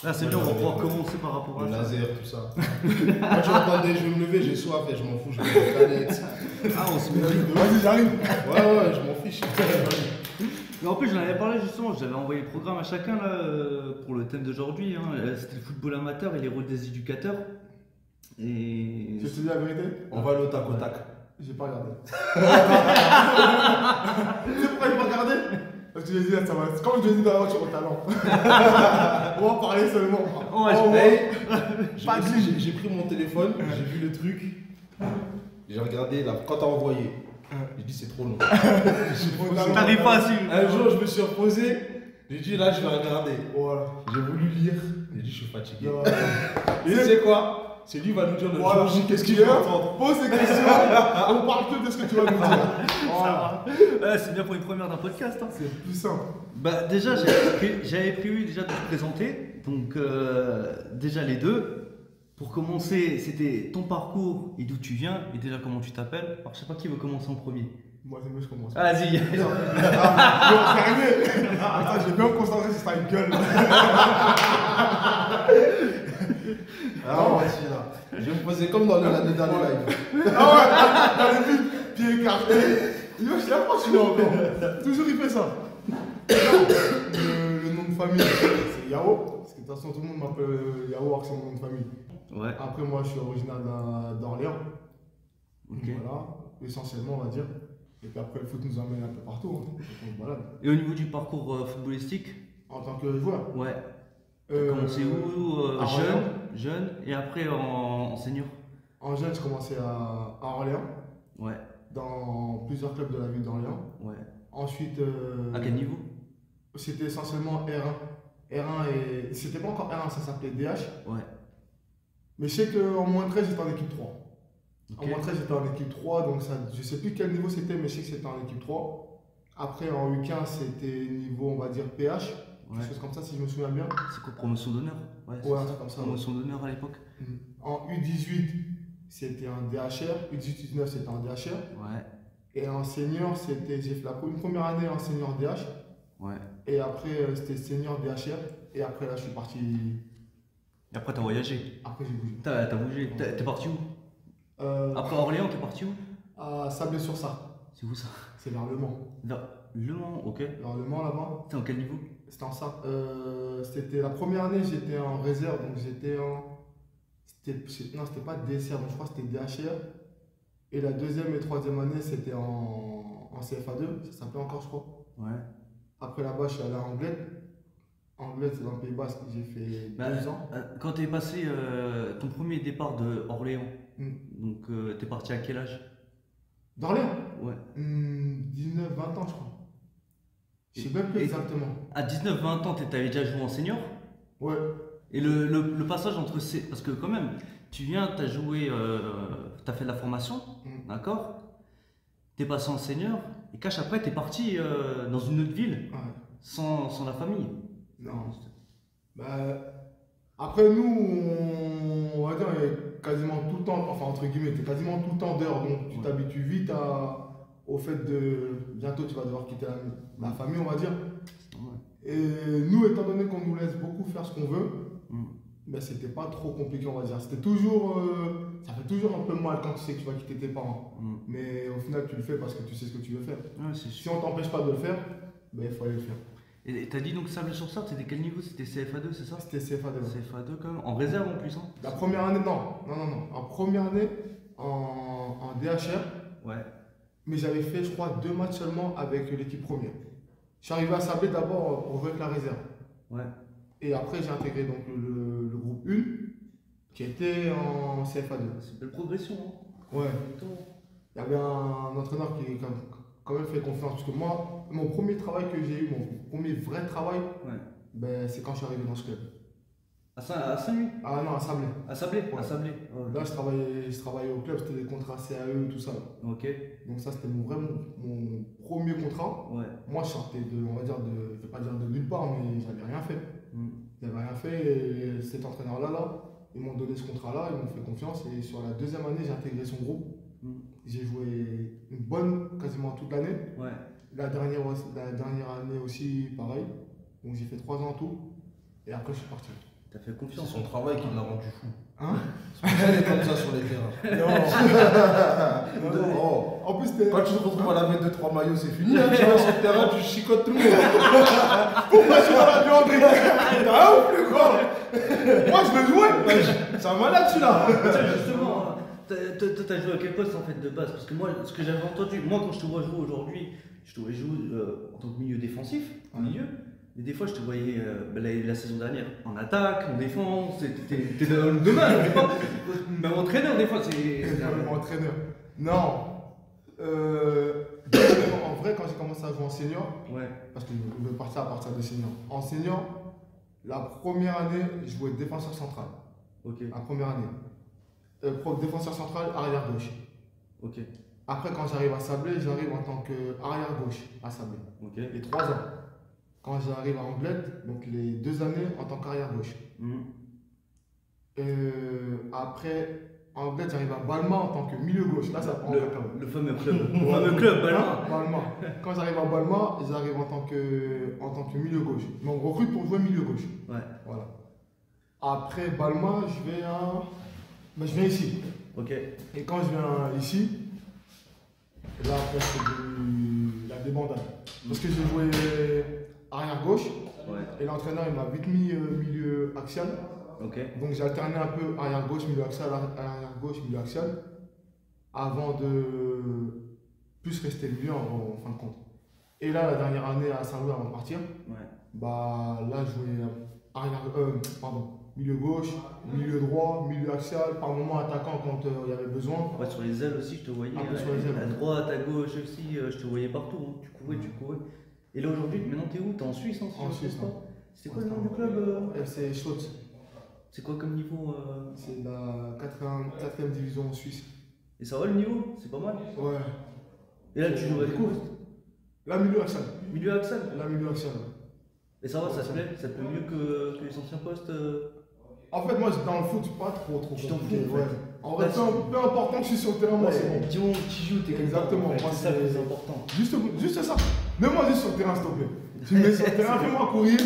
Là, c'est Moi, bien, on va j'avais pouvoir commencer par rapport le à ça. laser, tout ça. Moi, tu m'entendais, je vais me lever, j'ai soif et je m'en fous, je vais me planète. Ah, on se met là. Vas-y, j'arrive. Ouais, je m'en fiche. Mais en plus, j'en avais parlé justement, j'avais envoyé le programme à chacun là, pour le thème d'aujourd'hui. Hein. C'était le football amateur et les rôles des éducateurs. Et. Je te dis la vérité, On va le tac au tac. j'ai pas regardé. Tu sais pourquoi j'ai pas regardé? Parce que j'ai dit, ça va. Comme je l'ai dit dans la voiture au talent. On va parler seulement. Ouais, Oh, ouais. J'ai pris mon téléphone, j'ai vu le truc, j'ai regardé là, quand t'as envoyé. J'ai dit c'est trop long. T'arrives pas à suivre. Un jour, je me suis reposé, j'ai dit là, je vais regarder. Voilà. J'ai voulu lire, j'ai dit je suis fatigué. Non. Et tu sais quoi? C'est lui qui va nous dire le Voilà. jour J, qu'est-ce qu'il Viens, veut entendre. pose des questions, on parle que de ce que tu vas nous dire. Voilà. Ouais, c'est bien pour une première d'un podcast. Hein. C'est plus simple. Bah, déjà, j'avais prévu déjà de te présenter. Donc, déjà les deux. Pour commencer, c'était ton parcours et d'où tu viens et déjà comment tu t'appelles. Alors, je sais pas qui veut commencer en premier. Moi, c'est mieux, je commence. Vas-y. Ah, c'est arrivé. Attends, je vais bien me concentrer sur ta gueule. Ah, voici là. Je vais me poser comme dans le dernier live. Ah ouais, dans les vides, pieds écartés. Yo, je sais pas si là encore. Toujours il fait ça. Le nom de famille, c'est Yao. Parce que de toute façon, tout le monde m'appelle Yao, c'est mon nom de famille. Ouais. Après, moi, je suis originaire d'Orléans. Ok. Voilà, essentiellement, on va dire. Et puis après, le foot nous emmène un peu partout. Hein. Donc, voilà. Et au niveau du parcours footballistique, En tant que joueur. ouais. T'as commencé où à Orléans. jeune, et après en senior. En jeune, je commençais à Orléans, Ouais. dans plusieurs clubs de la ville d'Orléans. Ouais. Ensuite, À quel niveau? c'était essentiellement R1. R1 et. C'était pas encore R1, ça s'appelait DH. Ouais. Mais je sais qu'en moins 13, j'étais en équipe 3. Ok. En moins 13, j'étais en équipe 3, donc ça, je sais plus quel niveau c'était, mais je sais que c'était en équipe 3. Après, en U15, c'était niveau, on va dire, PH. Ouais. Quelque chose comme ça, si je me souviens bien. C'est quoi, promotion d'honneur? C'est Ouais, un ça. truc comme ça. Promotion d'honneur à l'époque. En U18, c'était un DHR. U18-19, c'était un DHR. Ouais. Et en senior, c'était, j'ai fait une première année en senior DH. Ouais. Et après, c'était senior DHR. Et après, là, je suis parti. Et après, t'as voyagé. Après, j'ai bougé. T'as bougé. T'es parti où? Après Orléans, t'es parti où? À Sablé-sur-Sarthe. C'est où ça? C'est vers Le Mans. Le Mans, ok. Vers Le Mans, là-bas. T'es en quel niveau? C'était en Sarthe. C'était la première année, j'étais en réserve. Donc, j'étais en. Non, c'était pas DSR, donc je crois que c'était DHR. Et la deuxième et troisième année, c'était en CFA2. Ça s'appelait encore, je crois. Ouais. Après, là-bas, je suis allé à Anglet. Anglet, c'est dans le Pays Basque. J'ai fait Bah, 2 ans. quand t'es passé ton premier départ de Orléans, Hmm. donc t'es parti à quel âge? D'Orléans Ouais. 19, 20 ans, je crois. Je sais même plus Et- exactement. À 19-20 ans, t'avais déjà joué en senior? Ouais. Et le passage entre ces. Parce que quand même, tu viens, t'as joué, t'as fait de la formation, d'accord? T'es passé en senior, et cache après, t'es parti dans une autre ville, Ouais. sans la famille. Non. Bah, après, nous, on va dire, on est quasiment tout le temps, enfin, entre guillemets, t'es quasiment tout le temps dehors. Donc, tu Ouais. t'habitues vite au fait de. Bientôt, tu vas devoir quitter la famille, on va dire. Ouais. Et nous, étant donné qu'on nous laisse beaucoup faire ce qu'on veut, Mm. ben, c'était pas trop compliqué, on va dire. C'était toujours. Ça fait toujours un peu mal quand tu sais que tu vas quitter tes parents. Mm. Mais au final, tu le fais parce que tu sais ce que tu veux faire. Ouais, c'est Si sûr. on t'empêche pas de le faire, ben, il faut aller le faire. Et t'as dit donc Sablé-sur-Sarthe, c'était quel niveau? C'était CFA2, c'est ça? C'était CFA2. CFA2 quand même, en réserve en plus, hein? La première année, non. En première année, en DHR, Ouais. mais j'avais fait, je crois, 2 matchs seulement avec l'équipe première. Je suis arrivé à Sablé d'abord pour jouer avec la réserve. Ouais. Et après, j'ai intégré donc le groupe 1, qui était en CFA2. C'est une belle progression, hein? Ouais. Plutôt. Il y avait un entraîneur qui quand même fait confiance. Parce que moi, mon premier travail que j'ai eu, mon premier vrai travail, Ouais. ben, c'est quand je suis arrivé dans ce club. À Saint-Louis? Ah non, à Sablé. À Sablé? Ouais. À Sablé. Oh, Là, je travaillais au club, c'était des contrats CAE, tout ça. ok. Donc ça, c'était mon premier contrat. Ouais. Moi, je sortais on va dire, je vais pas dire de nulle part, mais j'avais rien fait. Mm. J'avais rien fait et cet entraîneur-là, ils m'ont donné ce contrat-là, ils m'ont fait confiance et sur la deuxième année, j'ai intégré son groupe. Mm. J'ai joué une bonne, quasiment toute l'année. Ouais. La dernière année aussi, pareil. Donc j'ai fait 3 ans en tout et après, je suis parti. T'as fait C'est confiance. son travail qui l'a rendu fou. Hein? C'est pour ça qu'il est comme ça sur les terrains. Non. Non, non. Oh. En plus, c'était. Quand tu te retrouves à laver 2-3 maillots, c'est fini. Hein, tu vas sur le terrain, tu chicotes tout le monde. Pourquoi tu vas la buanderie? T'as un ou plus quoi? Moi, je veux jouer. C'est un malade celui-là. Tiens, justement, t'as joué à quel poste en fait de base? Parce que moi, ce que j'avais entendu, moi quand je te vois jouer aujourd'hui, je te vois jouer en tant que milieu défensif, en milieu. Mais des fois, je te voyais la saison dernière en attaque, en défense, t'es dans le domaine, c'est pas. Même entraîneur, des fois, c'est. Mon entraîneur. Non. En vrai, quand j'ai commencé à jouer en senior, Ouais, parce que je veux partir à partir de senior. En senior, la première année, je jouais défenseur central. ok, La première année. Défenseur central, arrière gauche. ok, Après, quand j'arrive à Sablé, j'arrive en tant qu'arrière gauche à Sablé. ok. Les 3 ans. Quand j'arrive à Anglette, donc les 2 années en tant qu'arrière gauche. Mhm. Après, en Anglette, j'arrive à Balma en tant que milieu gauche. Là, ça prend Le fameux club. Le fameux club, Balma. Balma. Quand j'arrive à Balma, j'arrive en tant que milieu gauche. Mais on recrute pour jouer milieu gauche. Ouais, Voilà. Après Balma, je viens ici. ok. Et quand je viens ici, là après c'est la débandade. Parce que j'ai joué arrière gauche Ouais, et l'entraîneur il m'a vite mis milieu axial. ok. Donc j'ai alterné un peu arrière gauche, milieu axial, arrière gauche, milieu axial. Avant de plus rester milieu en fin de compte. Et là la dernière année à Saint-Louis avant de partir, Ouais. bah là je jouais milieu gauche, milieu droit, milieu axial, par moment attaquant quand il y avait besoin. Ouais, sur les ailes aussi, je te voyais. Un peu sur les ailes. À droite, à gauche aussi, je te voyais partout. Hein. Tu courais. Et là aujourd'hui, maintenant t'es où? T'es en Suisse, hein, si En je ne me Suisse, trompe pas. C'est quoi le nom du club FC Schloss. C'est quoi comme niveau C'est la 4e division en Suisse. Et ça va le niveau? C'est pas mal. Ouais. Et là tu joues à quel poste? La milieu axial. Milieu axial. La milieu axial. Et ça va, ça te plaît? Ça te plaît mieux que les anciens postes En fait, moi, dans le foot, je suis pas trop Tu t'en compliqué, fous, en ouais. fait. En vrai, peu importe que je suis sur le terrain, moi, c'est bon. Du moment que tu joues, t'es content, Exactement, en fait. moi, C'est ça le c'est- plus important. Juste ça. Mets-moi juste sur le terrain, s'il te plaît. Tu me mets sur le terrain, fais-moi courir.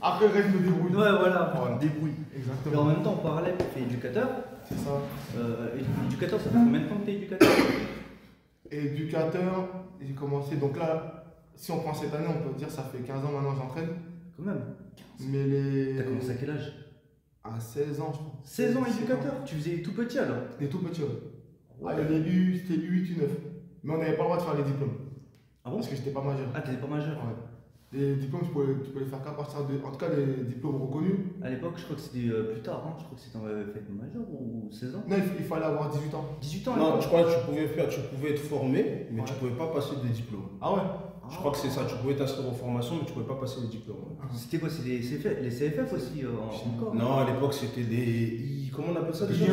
Après, le reste, je me débrouille. Ouais, voilà, Voilà. débrouille. Et en Exactement. même temps, en parallèle, tu fais éducateur. C'est ça. Éducateur, ça fait combien de temps que t'es éducateur? Éducateur, j'ai commencé. Donc là, si on prend cette année, on peut dire ça fait 15 ans maintenant que j'entraîne. Quand même. Mais les. T'as commencé à quel âge? À 16 ans, je crois. 16 ans éducateur. Tu faisais tout petit alors? Des tout petits, ouais. Ah, il y avait c'était U8, U9. Mais on n'avait pas le droit de faire les diplômes. Ah bon? Parce que j'étais pas majeur. Ah, t'étais pas majeur? Ouais. Les diplômes, tu peux les faire qu'à partir de. En tout cas, les diplômes reconnus. À l'époque, je crois que c'était plus tard, hein. Je crois que c'était en fait majeur ou 16 ans? Non, il fallait avoir 18 ans. 18 ans à Non, l'époque? je crois que tu pouvais être formé, mais tu Ouais. pouvais pas passer des diplômes. Ah ouais. Je crois que c'est ça, tu pouvais t'inscrire aux formations, mais tu pouvais pas passer les diplômes. C'était quoi? C'était les CFF aussi encore? Non, à l'époque, c'était des. Comment on appelle ça déjà?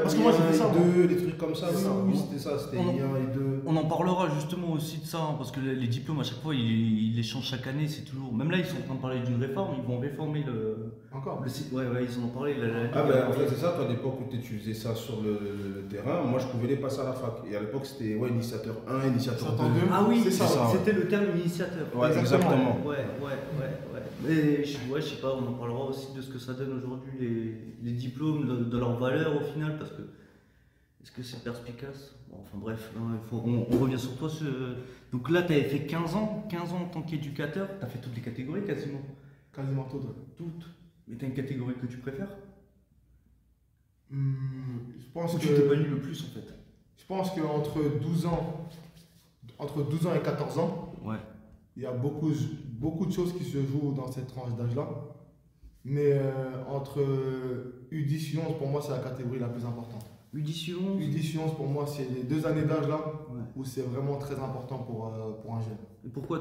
Parce que moi, j'ai fait ça. moi. deux, des trucs comme ça. C'est ça. Oui, c'était ça, c'était On- I1 et 2. On en parlera justement aussi de ça, hein, parce que les diplômes à chaque fois ils les changent chaque année, c'est toujours. Même là ils sont en train de parler d'une réforme, ils vont réformer Encore. le site. Ouais, ils en ont parlé. Ah ben en fait c'est ça, toi à l'époque où tu faisais ça sur le terrain, moi je pouvais les passer à la fac. Et à l'époque c'était initiateur 1, initiateur 2. Initiateur 2. Ah oui, C'est ça, c'était le terme initiateur. Ouais, exactement. Ouais. Mais je sais pas, on en parlera aussi de ce que ça donne aujourd'hui, les diplômes, de leur valeur au final, parce que est-ce que c'est perspicace? Bon, enfin bref, hein, on revient sur toi. Donc là, tu avais fait 15 ans en tant qu'éducateur, tu as fait toutes les catégories quasiment. Quasiment tout. Ouais. Toutes. Mais tu as une catégorie que tu préfères? Je pense Où que. tu t'épanouis le plus en fait? Je pense qu'entre 12 ans et 14 ans, Ouais. il y a beaucoup de choses qui se jouent dans cette tranche d'âge-là. Mais entre U10 et 11, pour moi, c'est la catégorie la plus importante. U10, U10 et 11, pour moi, c'est les 2 années d'âge-là Ouais. où c'est vraiment très important pour un jeune. Et pourquoi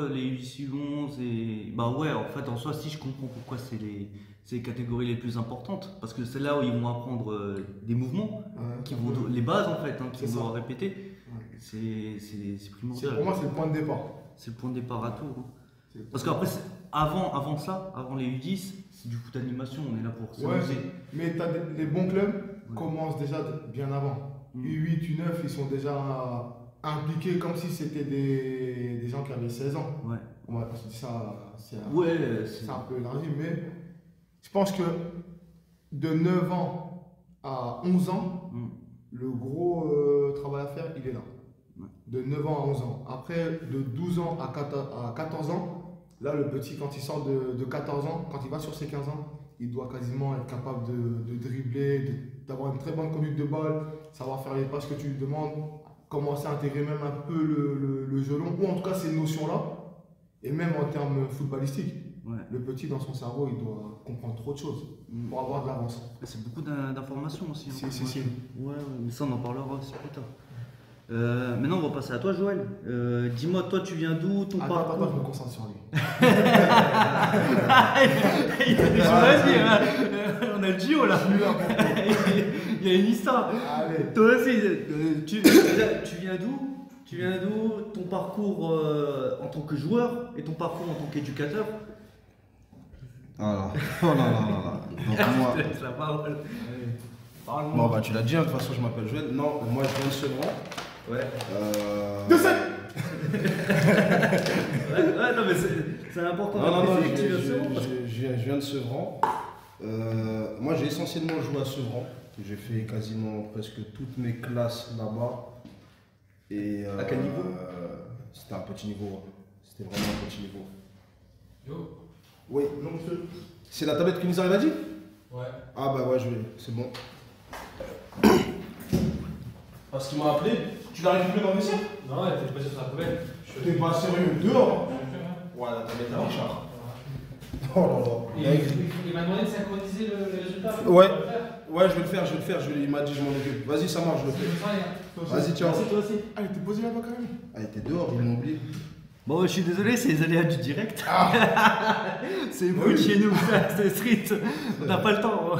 les U10 11 et. Bah ouais, en fait, en soi, si je comprends pourquoi c'est les catégories les plus importantes. Parce que c'est là où ils vont apprendre des mouvements, les bases en fait, hein, qu'ils C'est vont ça. devoir répéter. Ouais. C'est primordial. Pour moi, c'est le point de départ. C'est le point de départ à tout. Hein. C'est le point Parce de qu'après, avant ça, avant les U10, c'est du foot animation, on est là pour Ouais. s'amuser. Mais les bons clubs Ouais. commencent déjà bien avant. Mm. U8, U9, ils sont déjà impliqués comme si c'était des gens qui avaient 16 ans. Ouais. Ouais, parce que ça, c'est Ouais, c'est un peu élargi, mais Je pense que de 9 ans à 11 ans, le gros travail à faire, il est là. Ouais. De 9 ans à 11 ans. Après, de 12 ans à 14 ans, là, le petit, quand il sort de 14 ans, quand il va sur ses 15 ans, il doit quasiment être capable de dribbler, d'avoir une très bonne conduite de balle, savoir faire les passes que tu lui demandes, commencer à intégrer même un peu le jeu long, ou en tout cas ces notions-là. Et même en termes footballistiques, Ouais. le petit dans son cerveau, il doit comprendre trop de choses pour avoir de l'avance. C'est beaucoup d'informations aussi. Hein. Si. Ouais, mais ça on en parlera aussi plus tard. Maintenant on va passer à toi Joël. Dis-moi, toi tu viens d'où, ton Attends, parcours? je me concentre sur lui. Il a des choses à dire, hein. On a le duo là. Je suis là pour toi. Il y a une histoire. Allez. Toi aussi, tu viens d'où? Tu viens d'où? Ton parcours en tant que joueur et ton parcours en tant qu'éducateur? Voilà. Oh là là là là. Donc moi, Je te laisse la parole. Parle-moi. bon bah tu l'as dit, hein, de toute façon je m'appelle Joël. Non, moi je viens de Sevran. Ouais. De sept. Ouais, non mais c'est important Non, de non, préciser que tu viens de Sevran, parce que- je viens de Sevran. Moi j'ai essentiellement joué à Sevran. J'ai fait quasiment presque toutes mes classes là-bas. Et, à quel niveau? C'était un petit niveau. Ouais. C'était vraiment un petit niveau. Yo. Oui, Non, monsieur. c'est la tablette que Nizar a dit? Ouais. Ah bah ouais, c'est bon. Parce qu'il m'a appelé. Tu l'as récupéré dans le vestiaire? Non, elle était passée sur la poubelle. T'es pas sérieux, dehors? Ouais. Ouais, la tablette à Richard. Oh là là. Il m'a demandé de synchroniser le résultat. Ouais. Tu vas le faire. Ouais, je vais le faire. Il m'a dit, je m'en occupe. Vas-y, ça marche, je le Je fais. le sens, Vas-y, ciao. Merci, toi aussi. Ah, il était posé là-bas quand même. Ah, il était dehors, ils m'ont oublié. Bon, je suis désolé, c'est les aléas du direct. C'est bruit de chez nous, c'est street. On n'a pas le temps.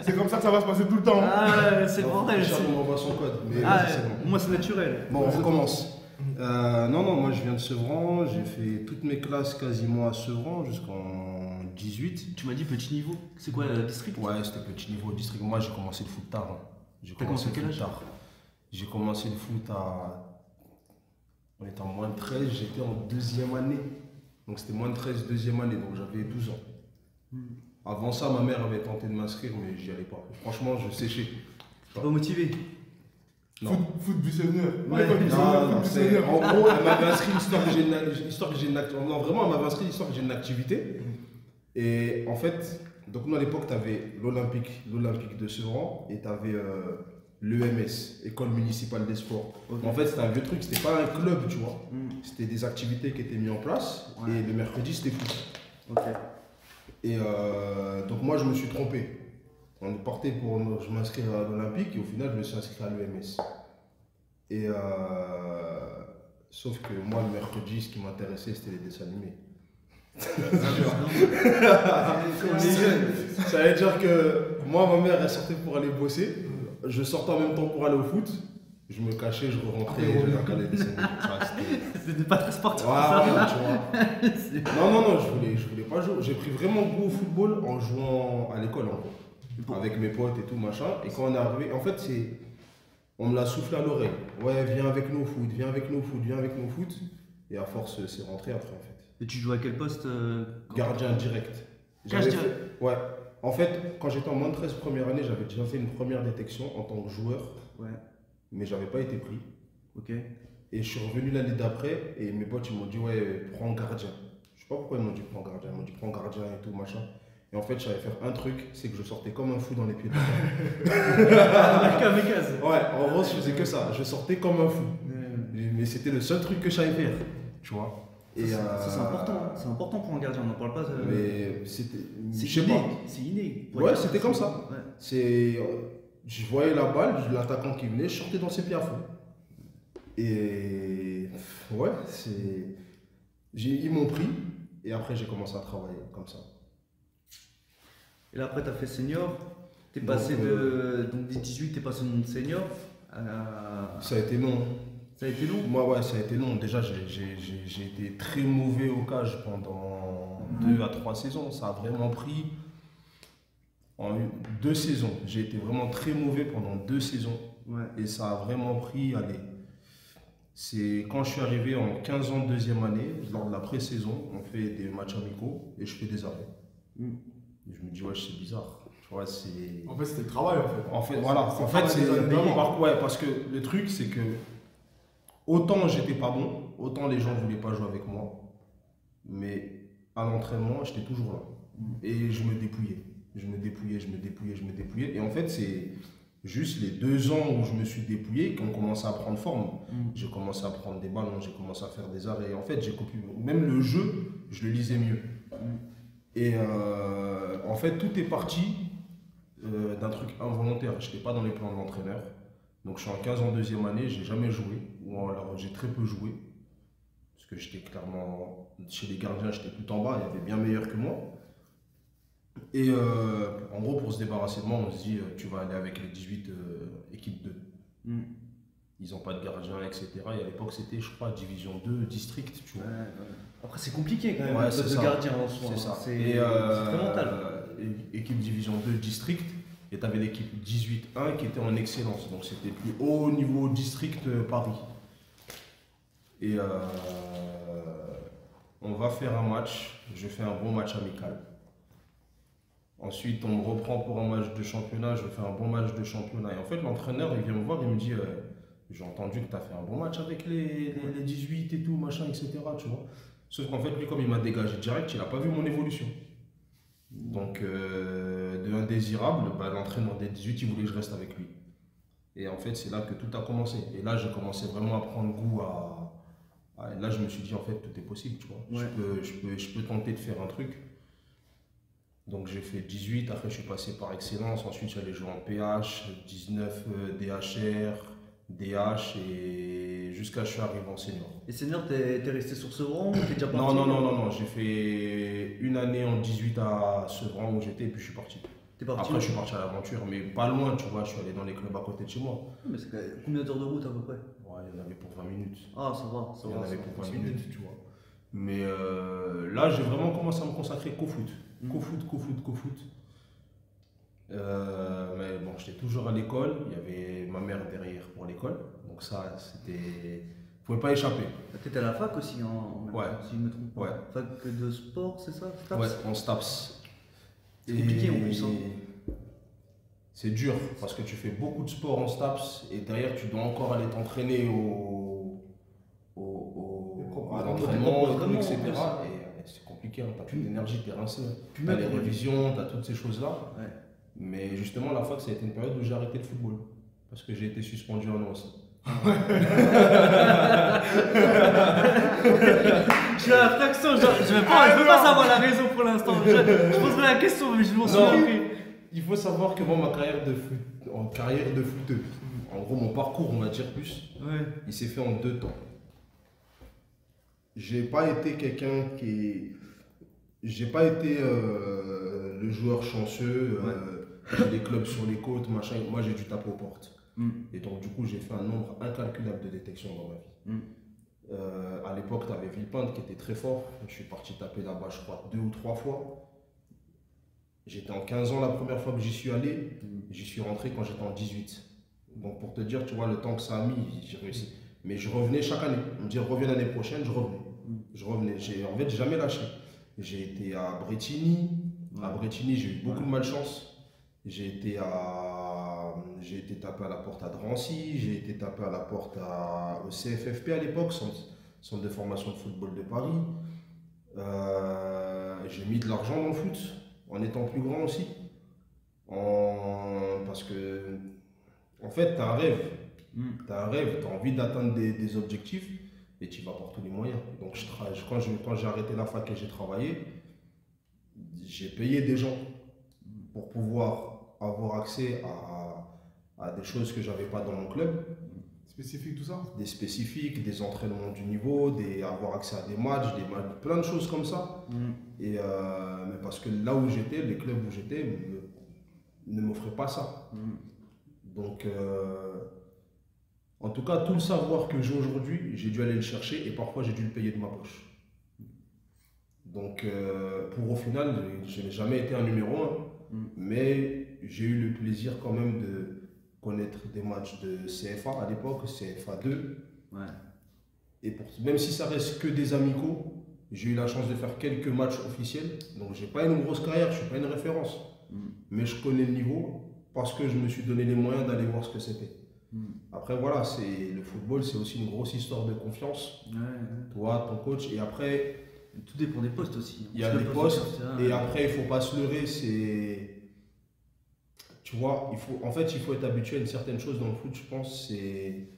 C'est comme ça que ça va se passer tout le temps. Ah, c'est le bordel. Richard c'est- m'envoie son code. Mais Ah, vas-y, c'est bon. moi c'est naturel. Bon, on recommence. Non, moi je viens de Sevran. J'ai fait toutes mes classes quasiment à Sevran jusqu'en 18. Tu m'as dit petit niveau. C'est quoi, district? Ouais, c'était petit niveau district. Moi j'ai commencé le foot tard. Hein. J'ai T'as commencé à le quel foot âge? tard. J'ai commencé le foot à. On était en moins de 13, j'étais en deuxième année. Donc c'était moins de 13, deuxième année, donc j'avais 12 ans. Avant ça, ma mère avait tenté de m'inscrire, mais j'y allais pas. Franchement, je séchais. T'es pas motivé? Non. Foot buissonnière. Ouais. L'école buissonnière, Non, foot non, buissonnière. en gros, elle m'avait inscrit histoire que j'ai une activité. Non, vraiment, elle m'avait inscrit histoire que j'ai une activité. Et en fait, donc nous à l'époque, tu avais l'Olympique de Sevran et tu avais l'EMS, École municipale des sports. Ok. En fait, c'était un vieux truc, c'était pas un club, tu vois. Hmm. C'était des activités qui étaient mises en place Ouais. et le mercredi, c'était foot. Ok. Et donc moi, je me suis trompé. On est parti pour je m'inscrire à l'Olympique et au final, je me suis inscrit à l'EMS. Et sauf que moi, le mercredi, ce qui m'intéressait, c'était les dessins animés. On est jeune. Ça veut dire que moi, ma mère, elle sortait pour aller bosser. Je sortais en même temps pour aller au foot. Je me cachais, je rentrais et je regardais les dessins animés. Tu vois, c'était- C'était pas très sportif. Ouais, ça. tu vois. Non, je voulais pas jouer. J'ai pris vraiment goût au football en jouant à l'école, en gros. Avec mes potes et tout, machin. Et quand on est arrivé, en fait, on me l'a soufflé à l'oreille. Ouais, viens avec nous au foot, viens avec nous au foot, viens avec nous au foot. Et à force, c'est rentré après, en fait. Et tu joues à quel poste Gardien direct. Gardien. Ouais. En fait, quand j'étais en moins de 13 première année, j'avais déjà fait une première détection en tant que joueur, Ouais. mais j'avais pas été pris. Ok. Et je suis revenu l'année d'après et mes potes ils m'ont dit ouais prends gardien. Je sais pas pourquoi ils m'ont dit prends gardien, ils m'ont dit prends gardien et tout machin. Et en fait j'allais faire un truc, c'est que je sortais comme un fou dans les pieds de Kamikaze. Ouais, en gros je faisais que ça, je sortais comme un fou. Mais c'était le seul truc que je savais faire, tu vois. Et Ça, c'est important, hein. C'est important pour un gardien, on n'en parle pas. Mais c'était, C'est je sais inné. pas. C'est inné. Pour Ouais, être c'était gardien, comme ça. Ouais. C'est, je voyais la balle, l'attaquant qui venait, je sortais dans ses pieds à fond. Et ouais, ils m'ont pris et après j'ai commencé à travailler comme ça. Et là, après, tu as fait senior. Tu es Donc, passé de. Donc, des 18, tu es passé au monde senior. Ça a été long. Ça a été long. Moi, ouais, ça a été long. Déjà, j'ai été très mauvais au cage pendant 2 à 3 saisons. Ça a vraiment pris en 2 saisons. J'ai été vraiment très mauvais pendant 2 saisons. Ouais. Et ça a vraiment pris, allez, c'est quand je suis arrivé en 15 ans de deuxième année, lors de la pré-saison, on fait des matchs amicaux et je fais des arrêts. Mm. Et je me dis, ouais, c'est bizarre. Tu vois, c'est. En fait, c'était le travail, en fait. En fait, voilà. C'est En fait, c'est. des années d'avant. Ouais, parce que le truc, c'est que autant j'étais pas bon, autant les gens voulaient pas jouer avec moi. Mais à l'entraînement, j'étais toujours là. Et je me dépouillais. Je me dépouillais. Et en fait, c'est juste les 2 ans où je me suis dépouillé qu'on commençait à prendre forme. J'ai commencé à prendre des ballons, j'ai commencé à faire des arrêts. Et en fait, j'ai compris. Même le jeu, je le lisais mieux. Et en fait, tout est parti d'un truc involontaire. Je n'étais pas dans les plans de l'entraîneur. Donc, je suis en 15 en deuxième année, j'ai jamais joué. Ou alors, j'ai très peu joué. Parce que j'étais clairement, chez les gardiens, j'étais tout en bas, il y avait bien meilleur que moi. Et en gros, pour se débarrasser de moi, on se dit, tu vas aller avec les 18 équipes 2. Ils n'ont pas de gardien, etc. Et à l'époque, c'était, je crois, division 2, district, tu vois. Après, c'est compliqué quand même, Ouais, le c'est poste de ça. gardien en soi. C'est ça. C'est Et très mental. équipe division 2, district. Et tu avais l'équipe 18-1 qui était en excellence. Donc, c'était plus haut niveau district Paris. Et on va faire un match. Je fais un bon match amical. Ensuite, on me reprend pour un match de championnat. Je fais un bon match de championnat. Et en fait, l'entraîneur, il vient me voir, il me dit j'ai entendu que tu as fait un bon match avec les 18 et tout, machin, etc. Tu vois. Sauf qu'en fait, lui, comme il m'a dégagé direct, il n'a pas vu mon évolution. Donc, de indésirable, l'entraîneur des 18, il voulait que je reste avec lui. Et en fait, c'est là que tout a commencé. Et là, j'ai commencé vraiment à prendre goût et là, je me suis dit, en fait, tout est possible, tu vois. Ouais. Je peux tenter de faire un truc. Donc, j'ai fait 18. Après, je suis passé par excellence. Ensuite, j'allais jouer en PH, 19 DHR, DH, et jusqu'à ce que je suis arrivé en senior. Et senior, t'es resté sur Sevran ou t'es déjà parti? Non. J'ai fait une année en 18 à Sevran où j'étais, et puis je suis parti. T'es parti Après, je suis parti à l'aventure, mais pas loin, tu vois. Je suis allé dans les clubs à côté de chez moi. Mais c'est combien d'heures de route à peu près? Ouais, il y en avait pour 20 minutes. Ah, ça va, ça Il y en va. avait ça pour va. 20 minutes, tu vois. Mais là, j'ai vraiment commencé à me consacrer qu'au foot. Qu'au foot. Mais bon, j'étais toujours à l'école. Il y avait ma mère derrière pour l'école. Donc ça, c'était... Je pouvais pas échapper. T'étais à la fac aussi, en même Ouais. temps, si je me trompe pas. Ouais. Fac de sport, c'est ça? Staps? Ouais, en STAPS. C'est compliqué en plus, hein. C'est dur parce que tu fais beaucoup de sport en STAPS et derrière tu dois encore aller t'entraîner à l'entraînement, Vraiment, etc. en plus. Et c'est compliqué, hein. T'as plus d'énergie, t'es rincé. Puis T'as même les pour- révisions, t'as toutes ces choses-là. Ouais. Mais justement, la fac, ça a été une période où j'ai arrêté le football parce que j'ai été suspendu un an aussi. J'ai la fraction, je veux pas savoir la raison pour l'instant. Je poserai la question, mais je m'en souviens plus. Il faut savoir que moi, ma carrière de footeux, en gros, mon parcours, on va dire plus, Ouais. il s'est fait en 2 temps. J'ai pas été quelqu'un qui. J'ai pas été le joueur chanceux, j'ai des clubs sur les côtes, machin. Moi, j'ai dû taper aux portes. Et donc, du coup, j'ai fait un nombre incalculable de détections dans ma vie. À l'époque, tu avais Villepinte qui était très fort. Je suis parti taper là-bas, je crois, 2 ou 3 fois. J'étais en 15 ans la première fois que j'y suis allé. J'y suis rentré quand j'étais en 18. Donc, pour te dire, tu vois, le temps que ça a mis, j'ai réussi. Mais je revenais chaque année. On me dit, reviens l'année prochaine, je revenais. En fait, j'ai jamais lâché. J'ai été à Bretigny. À Bretigny, j'ai eu beaucoup de malchance. J'ai été tapé à la porte à Drancy. J'ai été tapé à la porte au CFFP à l'époque, Centre de formation de football de Paris. J'ai mis de l'argent dans le foot, en étant plus grand aussi. Parce que, en fait, tu as un rêve. Tu as envie d'atteindre des objectifs et tu vas par tous les moyens. Donc, quand j'ai arrêté la fac et j'ai travaillé, j'ai payé des gens pour pouvoir avoir accès à des choses que je n'avais pas dans mon club. Spécifique, tout ça? Des spécifiques, des entraînements du niveau, avoir accès à des matchs, plein de choses comme ça. Mais parce que là où j'étais, les clubs où j'étais ne m'offraient pas ça. Donc, en tout cas, tout le savoir que j'ai aujourd'hui, j'ai dû aller le chercher et parfois j'ai dû le payer de ma poche. Donc, au final, je n'ai jamais été un numéro 1, mais j'ai eu le plaisir quand même de connaître des matchs de CFA à l'époque, CFA 2. Ouais. Et même si ça reste que des amicaux, J'ai eu la chance de faire quelques matchs officiels. Donc, j'ai pas une grosse carrière, je suis pas une référence. Mais je connais le niveau parce que je me suis donné les moyens d'aller voir ce que c'était. Après, voilà, le football, c'est aussi une grosse histoire de confiance. Toi, ton coach, et après. Tout dépend des postes aussi. Il y a des postes, et après, il faut pas se leurrer, tu vois, il faut être habitué à une certaine chose dans le foot, je pense, c'est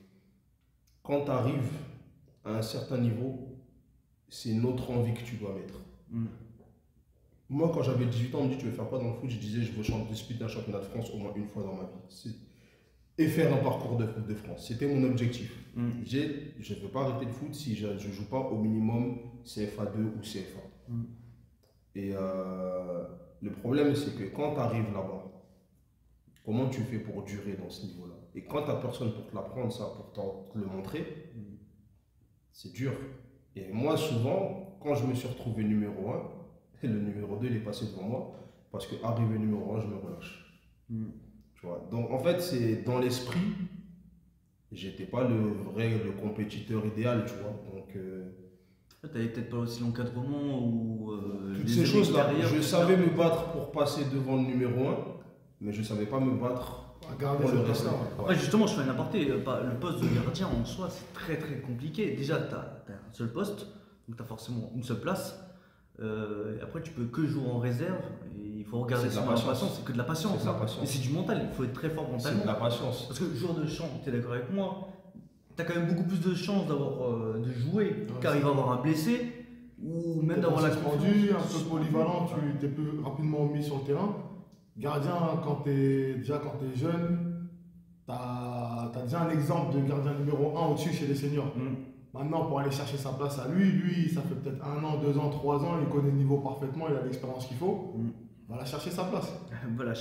quand tu arrives à un certain niveau, c'est une autre envie que tu dois mettre. Moi, quand j'avais 18 ans, on me dit tu veux faire quoi dans le foot? Je disais je veux disputer un championnat de France au moins une fois dans ma vie. Et faire un parcours de foot de France. C'était mon objectif. Je ne veux pas arrêter le foot si je ne joue pas au minimum CFA2 ou CFA. Et le problème, c'est que quand tu arrives là-bas, comment tu fais pour durer dans ce niveau-là? Et quand tu n'as personne pour te l'apprendre, ça, pour te le montrer, c'est dur. Et moi, souvent, quand je me suis retrouvé numéro 1, le numéro 2 il est passé devant moi, parce qu'arrivé numéro 1, je me relâche. Tu vois? Donc, en fait, c'est dans l'esprit, j'étais pas le compétiteur idéal, tu vois. Donc, tu n'avais peut-être pas aussi l'encadrement ou. Toutes ces choses-là. Je savais me battre pour passer devant le numéro 1, mais je ne savais pas me battre pour le reste. Après, justement, je fais un aparté. Le poste de gardien en soi, c'est très très compliqué. Déjà, tu as un seul poste, donc tu as forcément une seule place. Et après, tu peux que jouer en réserve. Et il faut regarder ça. C'est que de la patience. Et c'est du mental. Il faut être très fort mentalement. C'est de la patience. Parce que joueur de champ, tu es d'accord avec moi, tu as quand même beaucoup plus de chances de jouer, car il va y avoir un blessé ou même d'avoir la suspendu, un peu polyvalent, tu es plus rapidement mis sur le terrain. Gardien, quand tu es jeune, tu as déjà un exemple de gardien numéro 1 au-dessus chez les seniors. Maintenant, pour aller chercher sa place à lui, ça fait peut-être 1 an, 2 ans, 3 ans, il connaît le niveau parfaitement, il a l'expérience qu'il faut. Va la chercher sa place.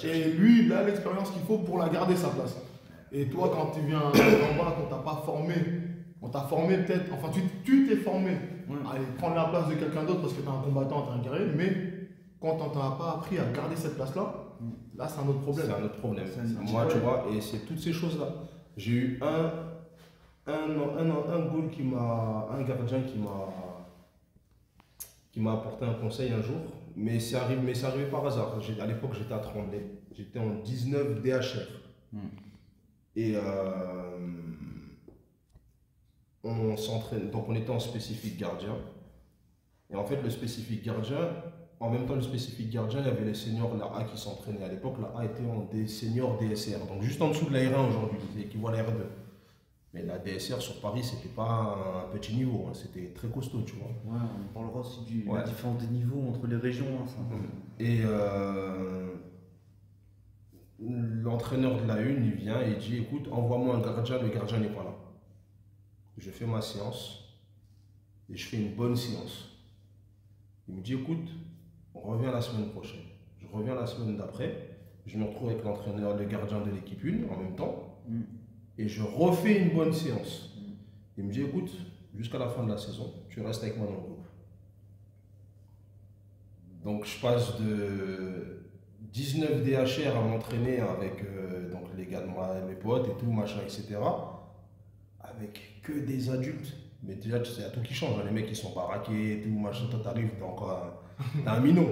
Et lui, il a l'expérience qu'il faut pour la garder sa place. Et toi, quand tu viens en bas, qu'on t'a pas formé, on t'a formé peut-être, enfin tu t'es formé à aller prendre la place de quelqu'un d'autre parce que tu es un combattant, tu es un guerrier, mais quand on t'a pas appris à garder cette place-là, là c'est un autre problème. C'est un autre problème. Moi, tu vois, et c'est toutes ces choses-là. J'ai eu un gardien qui m'a apporté un conseil un jour, mais c'est arrivé par hasard. À l'époque, j'étais à Tremblay, j'étais en 19 DHR. Et on s'entraîne, donc on était en spécifique gardien. Et en fait, le spécifique gardien, en même temps, le spécifique gardien, il y avait les seniors, la A qui s'entraînaient. À l'époque, la A était en des seniors DSR, donc juste en dessous de la R1 aujourd'hui, qui voit la R2. Mais la DSR sur Paris, c'était pas un petit niveau, hein, c'était très costaud, tu vois. Ouais, on parlera aussi de la différence des niveaux entre les régions. Hein, ça. Et l'entraîneur de la une, il vient et il dit écoute, envoie-moi un gardien, le gardien n'est pas là. Je fais ma séance et je fais une bonne séance. Il me dit écoute, on revient la semaine prochaine. Je reviens la semaine d'après, je me retrouve avec l'entraîneur, le gardien de l'équipe 1 en même temps et je refais une bonne séance. Il me dit écoute, jusqu'à la fin de la saison, tu restes avec moi dans le groupe. Donc je passe de 19 DHR à m'entraîner avec donc les gars de moi, mes potes et tout, machin, etc. Avec que des adultes. Mais déjà, tu sais, il y a tout qui change. Les mecs, ils sont baraqués et tout, machin. Toi, t'arrives, t'es encore un minot.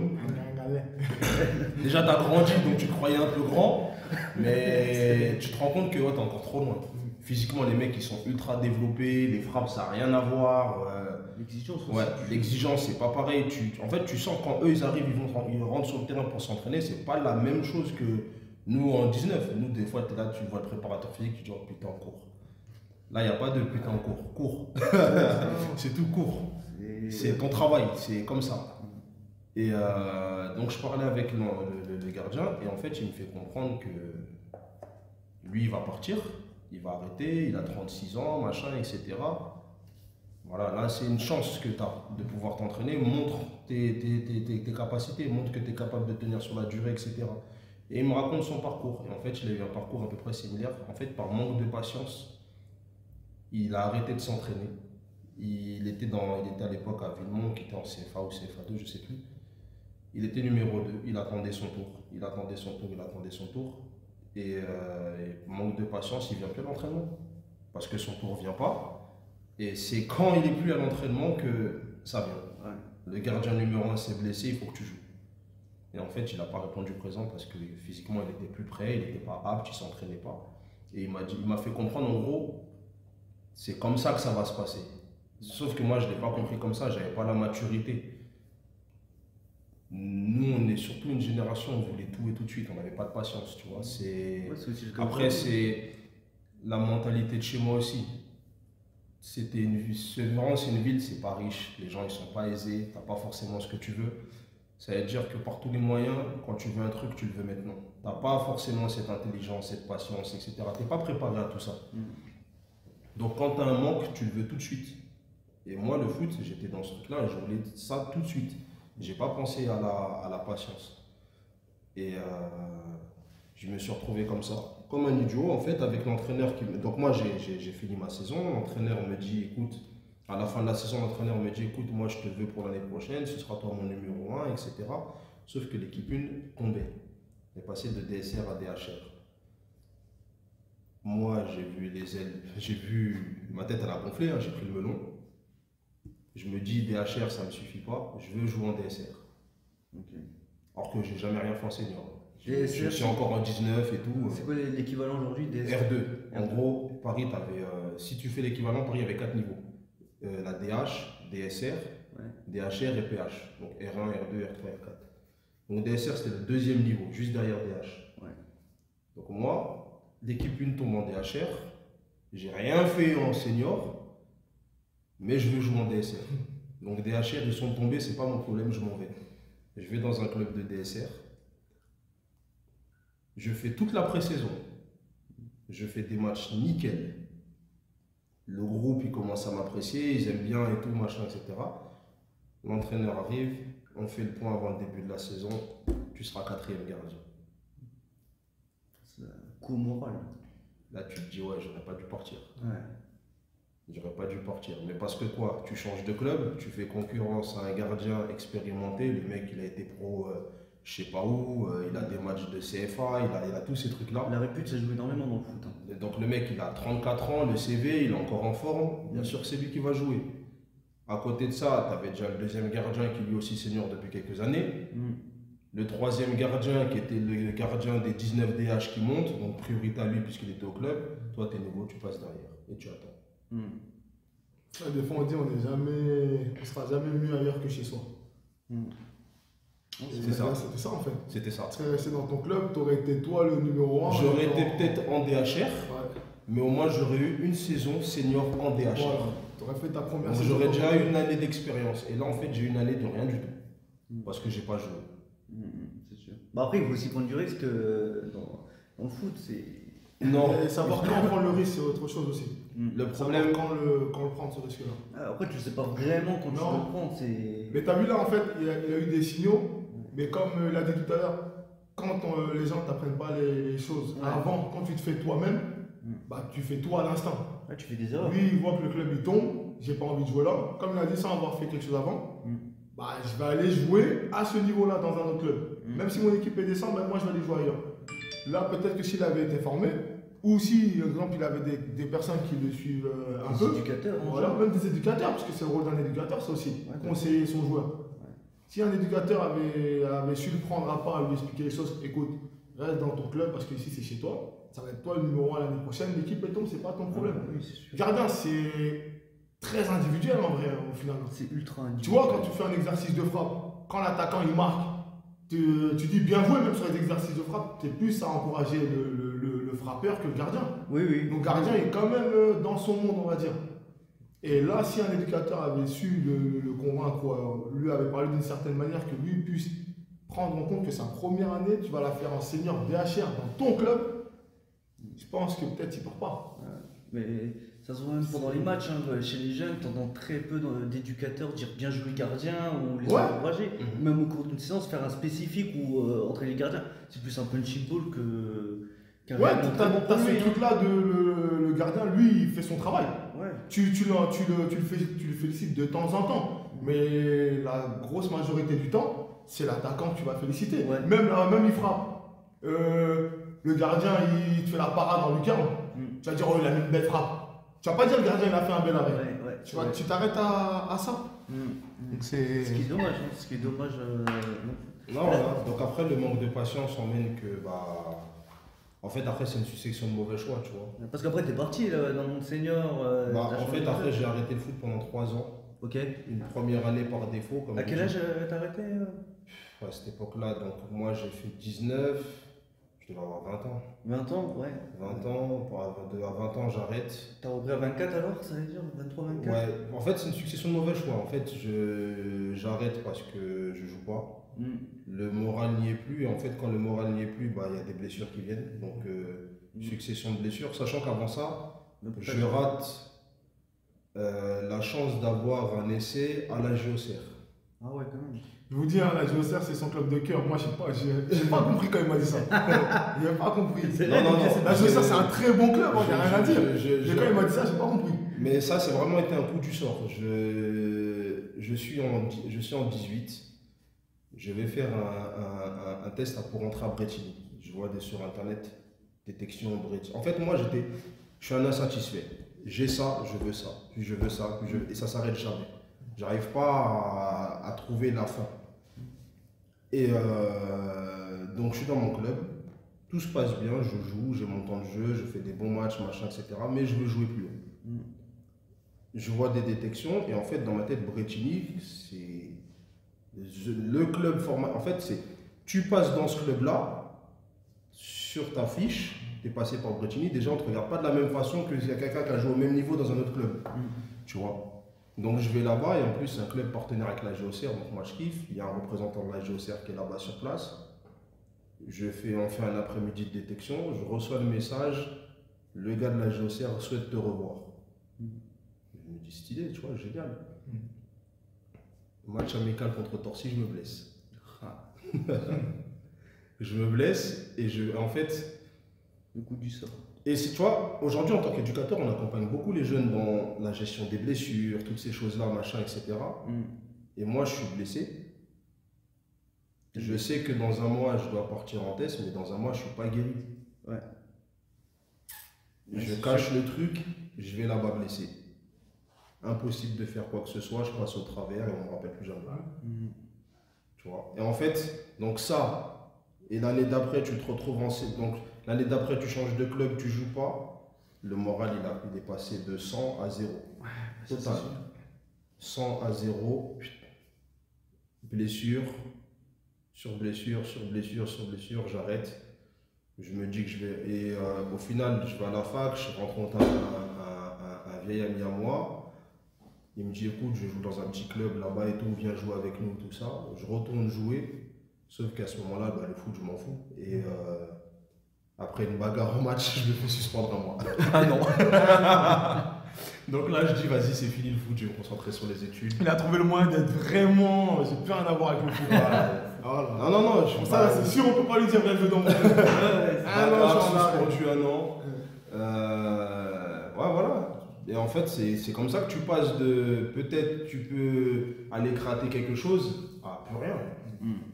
Déjà, t'as grandi, donc tu te croyais un peu grand. Mais tu te rends compte que t'es encore trop loin. Physiquement, les mecs, ils sont ultra développés. Les frappes, ça n'a rien à voir. L'exigence aussi. Ouais, l'exigence, c'est pas pareil. En fait, tu sens quand eux, ils arrivent, ils rentrent sur le terrain pour s'entraîner, c'est pas la même chose que nous en 19. Nous, des fois, tu es là, tu vois le préparateur physique, tu dis oh putain, en cours. Là, il n'y a pas de putain en cours. Cours. C'est tout court. C'est ton travail, c'est comme ça. Et donc, je parlais avec le gardien, et en fait, il me fait comprendre que lui, il va partir, il va arrêter, il a 36 ans, machin, etc. Voilà, là c'est une chance que tu as de pouvoir t'entraîner, montre tes capacités, montre que tu es capable de tenir sur la durée, etc. Et il me raconte son parcours. Et en fait, il a eu un parcours à peu près similaire. En fait, par manque de patience, il a arrêté de s'entraîner. Il était à l'époque à Villemont, qui était en CFA ou CFA2, je ne sais plus. Il était numéro 2, il attendait son tour. Il attendait son tour. Et manque de patience, il ne vient plus à l'entraînement. Parce que son tour ne vient pas. Et c'est quand il n'est plus à l'entraînement que ça vient. le gardien numéro 1 s'est blessé, il faut que tu joues. Et en fait, il n'a pas répondu présent parce que physiquement, il n'était plus prêt, il n'était pas apte, il ne s'entraînait pas. Et il m'a fait comprendre, en gros, c'est comme ça que ça va se passer. Sauf que moi, je ne l'ai pas compris comme ça, je n'avais pas la maturité. Nous, on est surtout une génération, on voulait tout et tout de suite, on n'avait pas de patience, tu vois. Après, c'est la mentalité de chez moi aussi. C'est une ville, c'est pas riche, les gens ils sont pas aisés, t'as pas forcément ce que tu veux. Ça veut dire que par tous les moyens, quand tu veux un truc, tu le veux maintenant. T'as pas forcément cette intelligence, cette patience, etc. T'es pas préparé à tout ça. Donc quand t'as un manque, tu le veux tout de suite. Et moi, le foot, j'étais dans ce truc-là, je voulais ça tout de suite. J'ai pas pensé à la patience. Et je me suis retrouvé comme ça, comme un idiot en fait, avec l'entraîneur qui. Donc moi j'ai fini ma saison, l'entraîneur me dit écoute, à la fin de la saison, l'entraîneur me dit écoute, moi je te veux pour l'année prochaine, ce sera toi mon numéro 1, etc. Sauf que l'équipe 1 tombait. Elle est passée de DSR à DHR. Moi j'ai vu les ailes, ma tête elle a gonflé, hein, j'ai pris le melon. Je me dis DHR ça me suffit pas, je veux jouer en DSR. Okay. Alors que j'ai jamais rien fait en senior. DSR, je suis encore en 19 et tout. C'est quoi l'équivalent aujourd'hui DSR? R2. En gros, Paris, si tu fais l'équivalent, Paris avait 4 niveaux. La DH, DSR, DHR et PH. Donc R1, R2, R3, R4. Donc DSR, c'était le deuxième niveau, juste derrière DH. Donc moi, l'équipe 1 tombe en DHR. J'ai rien fait en senior, mais je veux jouer en DSR. Donc DHR, ils sont tombés, c'est pas mon problème, je m'en vais. Je vais dans un club de DSR. Je fais toute la pré-saison. Je fais des matchs nickel. Le groupe, il commence à m'apprécier, ils aiment bien et tout, machin, etc. L'entraîneur arrive, on fait le point avant le début de la saison. Tu seras 4e gardien. C'est un coup moral. Là, tu te dis, ouais, j'aurais pas dû partir. Ouais. J'aurais pas dû partir. Mais parce que quoi? Tu changes de club, tu fais concurrence à un gardien expérimenté. Le mec, il a été pro, je sais pas où, il a des matchs de CFA, il a tous ces trucs-là. La répute, ça joue énormément dans le foot. Hein. Donc le mec, il a 34 ans, le CV, il est encore en forme. Bien sûr que c'est lui qui va jouer. À côté de ça, tu avais déjà le deuxième gardien qui lui aussi senior depuis quelques années. Le troisième gardien qui était le gardien des 19 DH qui monte, donc priorité à lui puisqu'il était au club. Toi, tu es nouveau, tu passes derrière et tu attends. Des fois, on dit on sera jamais mieux ailleurs que chez soi. C'était ça. C'était ça en fait. C'était ça. Tu serais resté dans ton club, tu aurais été toi le numéro 1. J'aurais été peut-être en DHR, mais au moins j'aurais eu une saison senior en DHR. Voilà. Tu aurais fait ta première Donc saison. j'aurais déjà eu une année d'expérience. Et là, en fait, j'ai eu une année de rien du tout. Parce que j'ai pas joué. C'est sûr. Bah après, il faut aussi prendre du risque dans le foot. Non. Et savoir quand prendre le risque, c'est autre chose aussi. Le problème. Quand le prendre ce risque-là. Après, tu sais pas vraiment quand tu peux le prendre. Mais t'as vu là, en fait, il a eu des signaux. Mais comme il a dit tout à l'heure, quand les gens ne t'apprennent pas les choses avant, quand tu te fais toi-même, bah, tu fais tout à l'instant. Tu fais des erreurs. Lui, il voit que le club il tombe, j'ai pas envie de jouer là. Comme il a dit sans avoir fait quelque chose avant, bah, je vais aller jouer à ce niveau-là dans un autre club. Même si mon équipe est descend, ben, moi je vais aller jouer ailleurs. Là, peut-être que s'il avait été formé, ou si, par exemple, il avait des personnes qui le suivent un peu. Des éducateurs. Voilà, même des éducateurs, parce que c'est le rôle d'un éducateur, ça aussi, conseiller son joueur. Si un éducateur avait su le prendre à part, lui expliquer les choses, écoute, reste dans ton club parce que ici c'est chez toi, ça va être toi le numéro 1 l'année prochaine, l'équipe est tombe, c'est pas ton problème. Gardien, c'est très individuel en vrai, au final. C'est ultra individuel. Tu vois, quand tu fais un exercice de frappe, quand l'attaquant il marque, tu dis bien joué, même sur les exercices de frappe, tu es plus à encourager le frappeur que le gardien. Oui. Donc, le gardien est quand même dans son monde, on va dire. Et là, si un éducateur avait su le convaincre, ou lui avait parlé d'une certaine manière, que lui puisse prendre en compte que sa première année, tu vas la faire en senior DHR dans ton club, je pense que peut-être il part pas. Mais ça se voit même pendant les matchs, hein, chez les jeunes, tu entends très peu d'éducateurs dire bien joué gardien ou les encourager. Même au cours d'une séance, faire un spécifique ou entraîner les gardiens. C'est plus un punching ball qu'un ouais, t'as ce truc-là de le gardien, lui, il fait son travail. Ouais. Tu le félicites de temps en temps. Mais la grosse majorité du temps, c'est l'attaquant que tu vas féliciter. Ouais. Même il frappe. Le gardien, il te fait la parade en lucarne. Tu vas dire, oh, il a mis une belle frappe. Tu vas pas dire, le gardien, il a fait un bel arrêt. Tu t'arrêtes à ça. Donc c'est. Ce qui est dommage, hein, ce qui est dommage. Non, voilà. Donc après, le manque de patience emmène que, en fait, après, c'est une succession de mauvais choix, tu vois. Parce qu'après, t'es parti là, dans le monde senior. t'as En changé fait, de après, club. j'ai arrêté le foot pendant 3 ans. Ok. Une première année par défaut. Comme À je quel dis. âge t'as arrêté À cette époque-là, donc moi, j'ai fait 19, je devais avoir 20 ans. 20 ans, ouais. 20 ans, à 20 ans, j'arrête. T'as repris à 24 alors, ça veut dire 23, 24 Ouais, en fait, c'est une succession de mauvais choix. En fait, j'arrête parce que je joue pas. Le moral n'y est plus. Et en fait, quand le moral n'y est plus, il y a des blessures qui viennent. Donc, succession de blessures. Sachant qu'avant ça, je rate la chance d'avoir un essai à la JOCR. Ah ouais, quand même. Je vous dis, hein, la JOCR, c'est son club de cœur. Moi, j'ai pas compris quand il m'a dit ça. J'ai pas compris. Non. La JOCR, c'est un très bon club, il n'y a rien à dire. Mais quand il m'a dit ça, j'ai pas compris. Mais ça, c'est vraiment été un coup du sort. Je suis en 18. Je vais faire un test pour rentrer à Bretigny. Je vois sur internet détection Bretigny. En fait, moi, je suis un insatisfait. J'ai ça, je veux ça, puis je veux ça, et ça s'arrête jamais. J'arrive pas à trouver la fin. Et donc, je suis dans mon club. Tout se passe bien, je joue, j'ai mon temps de jeu, je fais des bons matchs, machin, etc. Mais je veux jouer plus haut. Je vois des détections, et en fait, dans ma tête, Bretigny, c'est le club format. En fait, tu passes dans ce club-là, sur ta fiche, tu es passé par Bretigny, déjà on ne te regarde pas de la même façon que s'il y a quelqu'un qui a joué au même niveau dans un autre club. Tu vois. Donc je vais là-bas, et en plus, c'est un club partenaire avec la JOCR, donc moi je kiffe. Il y a un représentant de la JOCR qui est là-bas sur place. On fait un après-midi de détection, je reçois le message, le gars de la JOCR souhaite te revoir. Je me dis stylé, tu vois, génial. Match amical contre Torcy, je me blesse. Je me blesse et en fait. Le coup du sort. Et tu vois, aujourd'hui en tant qu'éducateur, on accompagne beaucoup les jeunes dans la gestion des blessures, toutes ces choses-là, machin, etc. Et moi, je suis blessé. Je sais que dans un mois, je dois partir en test, mais dans un mois, je ne suis pas guéri. Ouais. Je cache le truc, je vais là-bas blessé. Impossible de faire quoi que ce soit, je passe au travers et on ne me rappelle plus jamais. Tu vois. Et en fait, donc ça, et l'année d'après, tu te retrouves donc l'année d'après, tu changes de club, tu joues pas, le moral, il est passé de 100 à 0. Total. 100 à 0, blessure, sur blessure, sur blessure, sur blessure, j'arrête. Je me dis que je vais. Et au final, je vais à la fac, je rencontre un vieil ami à moi. Il me dit écoute, je joue dans un petit club là-bas et tout, viens jouer avec nous, tout ça. Je retourne jouer, sauf qu'à ce moment-là, le foot, je m'en fous. Et après une bagarre au match, je me fais suspendre un mois. Ah non. Donc là, je dis vas-y, c'est fini le foot, je vais me concentrer sur les études. Il a trouvé le moyen d'être vraiment. J'ai plus rien à voir avec le foot. Non, non, non, je Pour ça, c'est sûr, on peut pas lui dire viens jouer dans mon club. un non, an, je suis en arrêt. suspendu un an. Ouais, voilà. Et en fait, c'est comme ça que tu passes de peut-être tu peux aller gratter quelque chose à plus rien.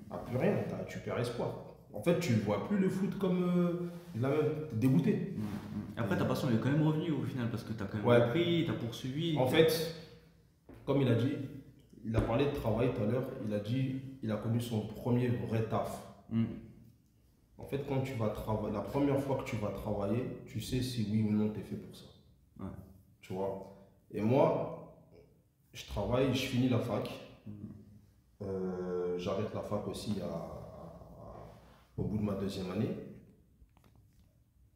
À plus rien, tu perds espoir. En fait, tu ne vois plus le foot comme t'es dégoûté. Après, ta passion est quand même revenue au final parce que tu as quand même Ouais. repris, tu as poursuivi. En fait, comme il a dit, il a parlé de travail tout à l'heure, il a dit il a connu son premier vrai taf. En fait, quand tu vas travailler, la première fois que tu vas travailler, tu sais si oui ou non tu es fait pour ça. Ouais. Tu vois. Et moi, je travaille, je finis la fac. J'arrête la fac aussi au bout de ma deuxième année.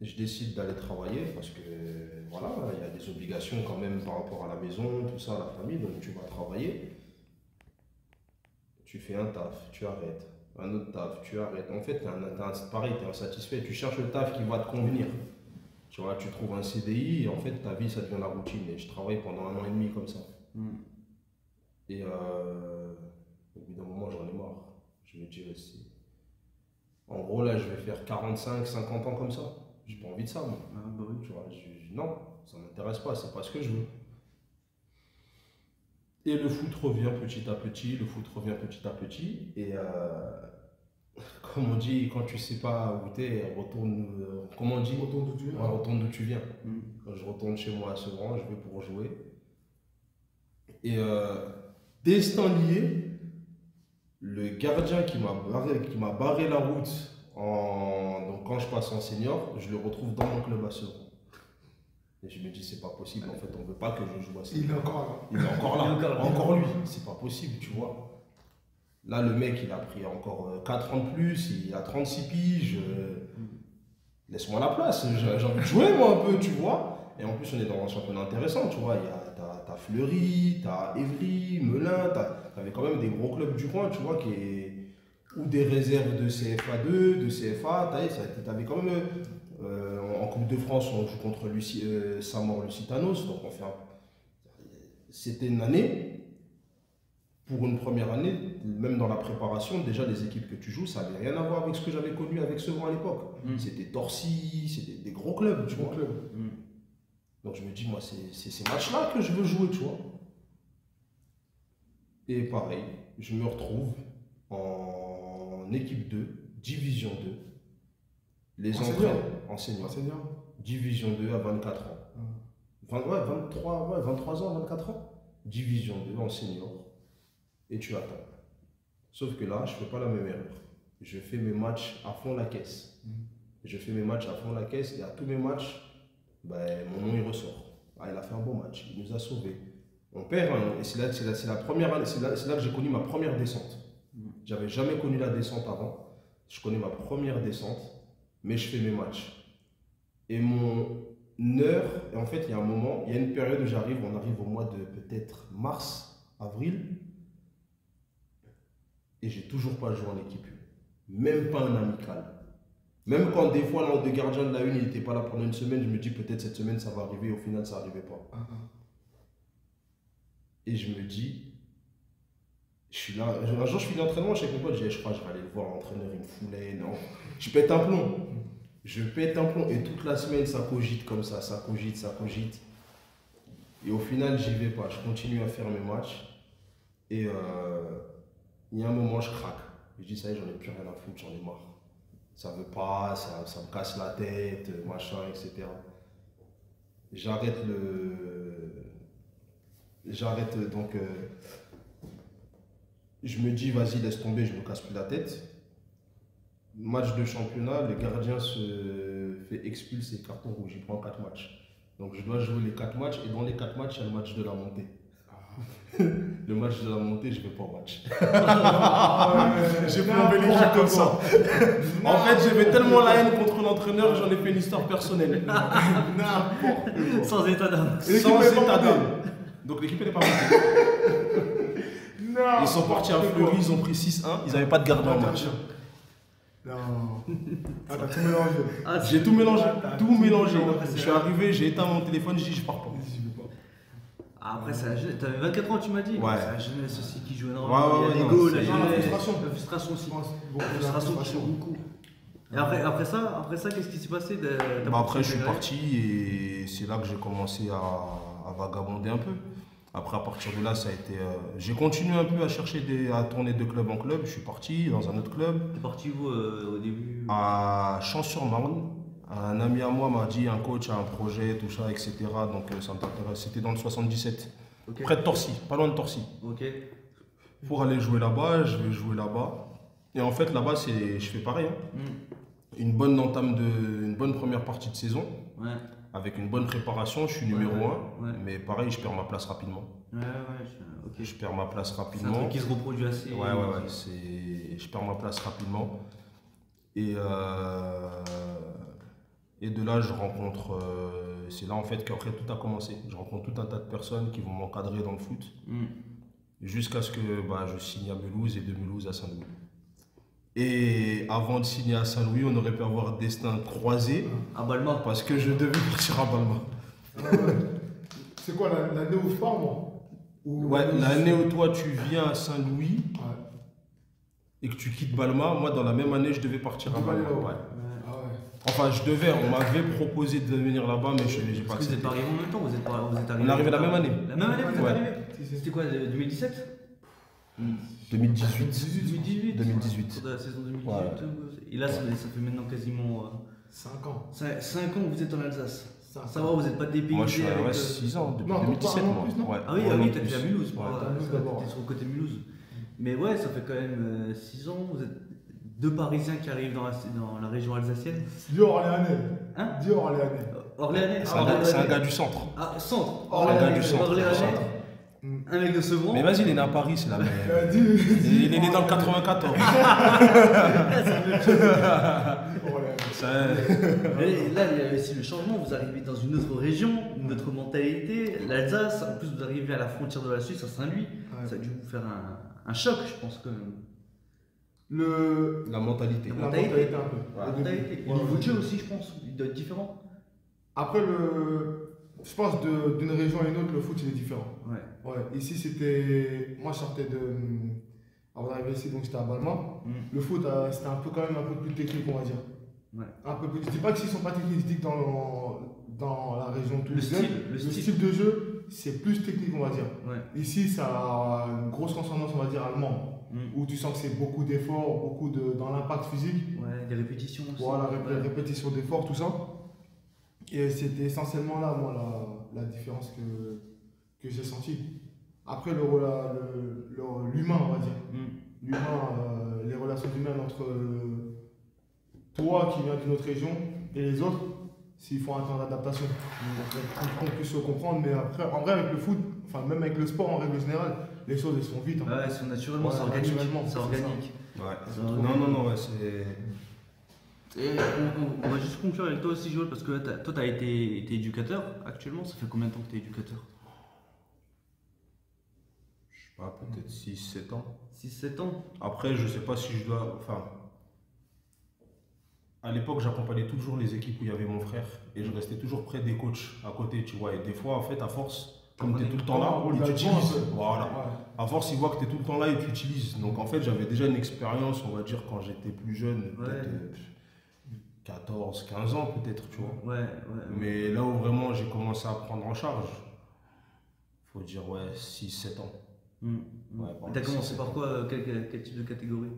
Je décide d'aller travailler parce que voilà, il y a des obligations quand même par rapport à la maison, tout ça, la famille, donc tu vas travailler. Tu fais un taf, tu arrêtes. Un autre taf, tu arrêtes. En fait, pareil, tu es insatisfait. Tu cherches le taf qui va te convenir. Tu vois, tu trouves un CDI et en fait, ta vie, ça devient la routine. Et je travaille pendant 1 an et demi comme ça. Et au bout d'un moment, j'en ai marre. Je me dis, en gros, là, je vais faire 45, 50 ans comme ça. J'ai pas envie de ça, moi. Ah, bah oui. Tu vois, non, ça m'intéresse pas, c'est pas ce que je veux. Et le foot revient petit à petit, le foot revient petit à petit. Et comme on dit, quand tu sais pas où t'es, retourne. Comment on dit Retourne d'où tu viens. Ouais, retourne d'où tu viens. Quand je retourne chez moi à Sevran, je vais pour jouer. Et destin lié, le gardien qui m'a barré la route donc quand je passe en senior, je le retrouve dans mon club à Sevran. Et je me dis, c'est pas possible, en fait, on veut pas que je joue à Sevran. Il est encore là. Il est encore là, encore lui, c'est pas possible, tu vois. Là, le mec, il a pris encore 4 ans de plus, il a 36 piges. Laisse-moi la place, j'ai envie de jouer, moi, un peu, tu vois. Et en plus, on est dans un championnat intéressant, tu vois. T'as Fleury, t'as Évry, Melun, t'avais quand même des gros clubs du coin, tu vois, ou des réserves de CFA2, de CFA. T'avais quand même. En Coupe de France, on joue contre Samor Lusitanos, donc c'était une année. Pour une première année, même dans la préparation, déjà les équipes que tu joues, ça n'avait rien à voir avec ce que j'avais connu avec Sevran à l'époque. C'était Torcy, c'était des gros clubs, tu vois. Donc je me dis, moi, c'est ces matchs-là que je veux jouer, tu vois. Et pareil, je me retrouve en équipe 2, division 2. Les enseignants. Division 2 à 24 ans. 23 ans, 24 ans. Division 2 en senior. Et tu attends. Sauf que là, je ne fais pas la même erreur. Je fais mes matchs à fond la caisse. Je fais mes matchs à fond la caisse et à tous mes matchs, mon nom il ressort. Ah, il a fait un bon match, il nous a sauvés. On perd, hein, et c'est là que j'ai connu ma première descente. J'avais jamais connu la descente avant. Je connais ma première descente, mais je fais mes matchs. Et mon heure, et en fait, il y a un moment, il y a une période où on arrive au mois de peut-être mars, avril. Et j'ai toujours pas joué en équipe 1. Même pas un amical. Même quand des fois l'un des gardiens de la 1 il n'était pas là pendant une semaine, je me dis peut-être cette semaine ça va arriver, au final ça n'arrivait pas. Et je me dis, je suis là, un jour je finis l'entraînement chez mon pote, je crois que je vais aller le voir, l'entraîneur il me foulait, non. Je pète un plomb. Et toute la semaine ça cogite comme ça cogite. Et au final j'y vais pas, je continue à faire mes matchs. Et il y a un moment, je craque. Je dis, ça y est, j'en ai plus rien à foutre, j'en ai marre. Ça veut pas, ça me casse la tête, machin, etc. J'arrête donc. Je me dis, vas-y, laisse tomber, je me casse plus la tête. Match de championnat, le gardien se fait expulser, carton rouge, il prend 4 matchs. Donc je dois jouer les 4 matchs, et dans les 4 matchs, il y a le match de la montée. Le match de la montée, je ne vais pas au match. J'ai plombé l'équipe comme ça. En fait, j'avais tellement la haine contre l'entraîneur que j'en ai fait une histoire personnelle. Sans état d'âme. Sans état d'âme. Donc l'équipe n'est pas montée. Ils sont partis à Fleury, ils ont pris 6-1. Ils n'avaient pas de gardien en match. Non. Ah, t'as tout mélangé. J'ai tout mélangé. Tout mélangé. Je suis arrivé, j'ai éteint mon téléphone, je dis, je pars pas. Après, c'est la jeunesse. T'avais 24 ans, tu m'as dit. Ouais. C'est la jeunesse aussi qui joue énormément. Il y a l'ego, la jeunesse. La frustration aussi. La frustration qui joue beaucoup. Et après ça, qu'est-ce qui s'est passé après, je suis parti et c'est là que j'ai commencé à vagabonder un peu. Après, à partir de là, ça a été. J'ai continué un peu à chercher à tourner de club en club. Je suis parti dans un autre club. T'es parti où au début? À Champs-sur-Marne. Un ami à moi m'a dit un coach a un projet, tout ça, etc. Donc ça m'intéresse. C'était dans le 77. Okay. Près de Torcy, pas loin de Torcy. Ok. Pour aller jouer là-bas, je vais jouer là-bas. Et en fait, là-bas, je fais pareil. Hein. Une bonne première partie de saison. Ouais. Avec une bonne préparation, je suis numéro 1. Ouais. Mais pareil, je perds ma place rapidement. Ok. Je perds ma place rapidement. C'est un truc qui se reproduit assez. Ouais. Je perds ma place rapidement. Et de là, je rencontre, c'est là en fait qu'après tout a commencé. Je rencontre tout un tas de personnes qui vont m'encadrer dans le foot, jusqu'à ce que je signe à Mulhouse et de Mulhouse à Saint-Louis. Et avant de signer à Saint-Louis, on aurait pu avoir destin croisé. À Balma. Parce que je devais partir à Balma. C'est quoi l'année où je pars, moi? Ouais, l'année où toi tu viens à Saint-Louis et que tu quittes Balma, moi dans la même année, je devais partir à Balma. Enfin, on m'avait proposé de venir là-bas, mais je n'ai pas accepté. Vous êtes pas arrivés en même temps, vous êtes arrivés. On est arrivé la même année. La même année, vous êtes arrivés? C'était quoi, 2017? 2018. 2018. La saison 2018. Ouais. Et là, ça fait maintenant quasiment 5 ans. 5 ans que vous êtes en Alsace. Ça va, vous n'êtes pas dépaysé Moi, je suis à avec, 6 ans, depuis Non, 2017, pas un an moi. plus, non Ouais. Ah oui, Ouais, non t'es plus. déjà à Mulhouse. Ouais. T'es à Mulhouse d'abord. T'es sur le côté Mulhouse. Mais ouais, ça fait quand même 6 ans. Vous êtes deux Parisiens qui arrivent dans la région alsacienne. Dis Orléanais. Hein Dis Orléanais. Orléanais. C'est un gars du centre. Ah, centre. Orléanais. du centre. Orléanais. Un mec de Sevran. Mais vas-y, il est né à Paris, c'est la même. Il est né dans le 94. Orléanais. Et là, il y a aussi le changement. Vous arrivez dans une autre région, une autre mentalité. L'Alsace, en plus, vous arrivez à la frontière de la Suisse, à Saint-Louis. Ouais. Ça a dû vous faire un choc, je pense, quand même. La mentalité. La mentalité un peu. Ouais. La mentalité. Et le niveau de jeu aussi, je pense, il doit être différent. Après, je pense d'une région à une autre, le foot il est différent. Ouais. Ouais, ici c'était. Moi je sortais de. Avant d'arriver ici, donc j'étais à Balma. Le foot c'était un peu quand même un peu plus technique, on va dire. Ouais. Un peu plus. Je dis pas que s'ils sont pas techniques, je dis que dans la région toulousaine, le le style. style de jeu c'est plus technique, on va dire. Ouais. Ici ça a une grosse consonance, on va dire, allemande, où tu sens que c'est beaucoup d'efforts, beaucoup dans l'impact physique. Ouais, des répétitions aussi. Voilà, Ouais. répétition d'efforts, tout ça. Et c'était essentiellement là, moi, la différence que j'ai sentie. Après, l'humain, on va dire. L'humain, les relations humaines entre toi qui viens d'une autre région et les autres, s'il faut un temps d'adaptation. Pour qu'on puisse se comprendre. Mais après, en vrai, avec le foot, enfin, même avec le sport en règle générale, les choses elles se font vite. Hein. Ouais, c'est naturellement, Ouais, c'est organique. naturellement, C'est c'est organique. Ouais. C'est Non, ouais, c'est. Et on va juste conclure avec toi aussi, Joël, parce que là, toi, tu as été éducateur actuellement. Ça fait combien de temps que tu es éducateur? Je sais pas, peut-être 6-7 ans. 6-7 ans. Après, je sais pas si je dois. Enfin. À l'époque, j'accompagnais toujours les équipes où il y avait mon frère et je restais toujours près des coachs à côté, tu vois. Et des fois, en fait, à force, comme tu es tout le temps là, Ouais, ils t'utilisent. Voilà. Ouais. À force, ils voient que tu es tout le temps là et tu utilises. Donc, en fait, j'avais déjà une expérience, on va dire, quand j'étais plus jeune, peut-être 14, 15 ans, peut-être, tu vois. Ouais. Mais là où vraiment j'ai commencé à prendre en charge, faut dire, ouais, 6-7 ans. Ouais, T'as commencé par quoi? Quel type de catégorie?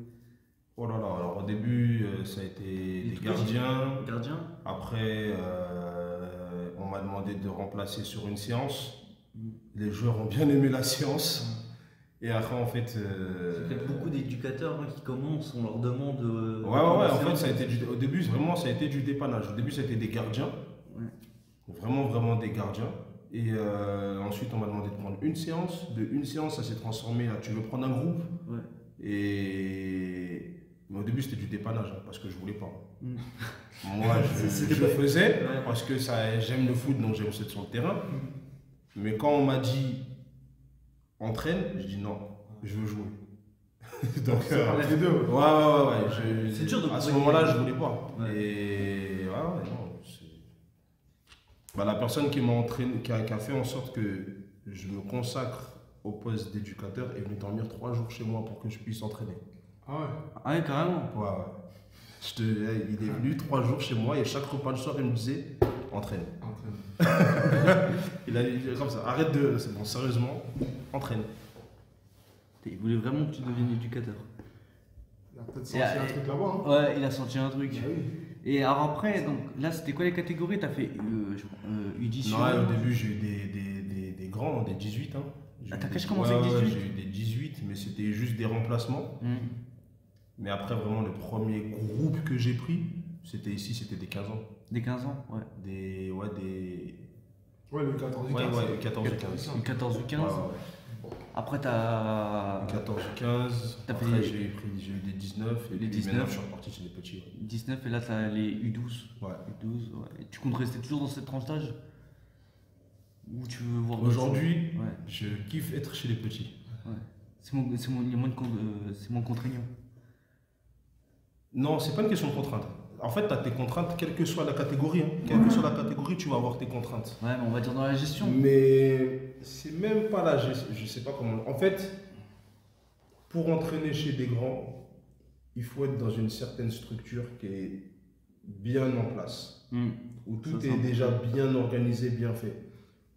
Oh là là, alors au début, ça a été des gardiens. Gardien? Après, on m'a demandé de remplacer sur une séance. Les joueurs ont bien aimé la séance. Et après, en fait. C'est peut-être beaucoup d'éducateurs qui commencent, on leur demande. Ouais, en fait, ça a été au début, vraiment, ça a été du dépannage. Au début, ça a été des gardiens. Ouais. Vraiment des gardiens. Et ensuite, on m'a demandé de prendre une séance. De une séance, ça s'est transformé à tu veux prendre un groupe. Ouais. Mais au début, c'était du dépannage hein, parce que je voulais pas. Moi, je C'était le pas- faisais Ouais. parce que j'aime le foot, donc j'aime être sur le terrain. Mais quand on m'a dit entraîne, je dis non, je veux jouer. Donc, Les deux. ouais. C'est dur de à ce prouver. moment-là, je voulais pas. Ouais. Et non. La personne qui m'a entraîné, qui a fait en sorte que je me consacre au poste d'éducateur est venue dormir 3 jours chez moi pour que je puisse entraîner. Ah ouais. Ah ouais, carrément. Ouais. Il est venu 3 jours chez moi et chaque repas le soir, il me disait entraîne. Il a dit comme ça, arrête de. C'est bon, sérieusement, entraîne. Il voulait vraiment que tu deviennes éducateur. Il a peut-être senti un truc là-bas. Hein. Ouais, il a senti un truc. Ah oui. Et alors après, donc là, c'était quoi les catégories? T'as fait U10? Non, au début, j'ai eu des grands, des 18. Hein. Ah, t'as qu'à commencer avec 18? J'ai eu des 18, mais c'était juste des remplacements. Mais après, vraiment, le premier groupe que j'ai pris, c'était ici, c'était des 15 ans. Des 15 ans, ouais. Ouais, le 14 Ouais, 15. 14 et 15. Du 14 du 15. Ouais. Après, t'as 14 et 15. T'as Après, fait j'ai eu des 19. Et les puis 19. maintenant, je suis reparti chez les petits. 19 et là, t'as les U12. Ouais. U12, ouais. Et tu comptes rester toujours dans cette tranche d'âge? Ou tu veux voir Aujourd'hui, Ouais. je kiffe être chez les petits. Il y a moins c'est moins contraignant. Non, c'est pas une question de contrainte. En fait, tu as tes contraintes, quelle que soit la catégorie. Hein. Quelle que soit la catégorie, tu vas avoir tes contraintes. Ouais, mais on va dire dans la gestion. Mais c'est même pas la gestion. Je sais pas comment. En fait, pour entraîner chez des grands, il faut être dans une certaine structure qui est bien en place. Où tout Ça, est c'est déjà bien organisé, bien fait.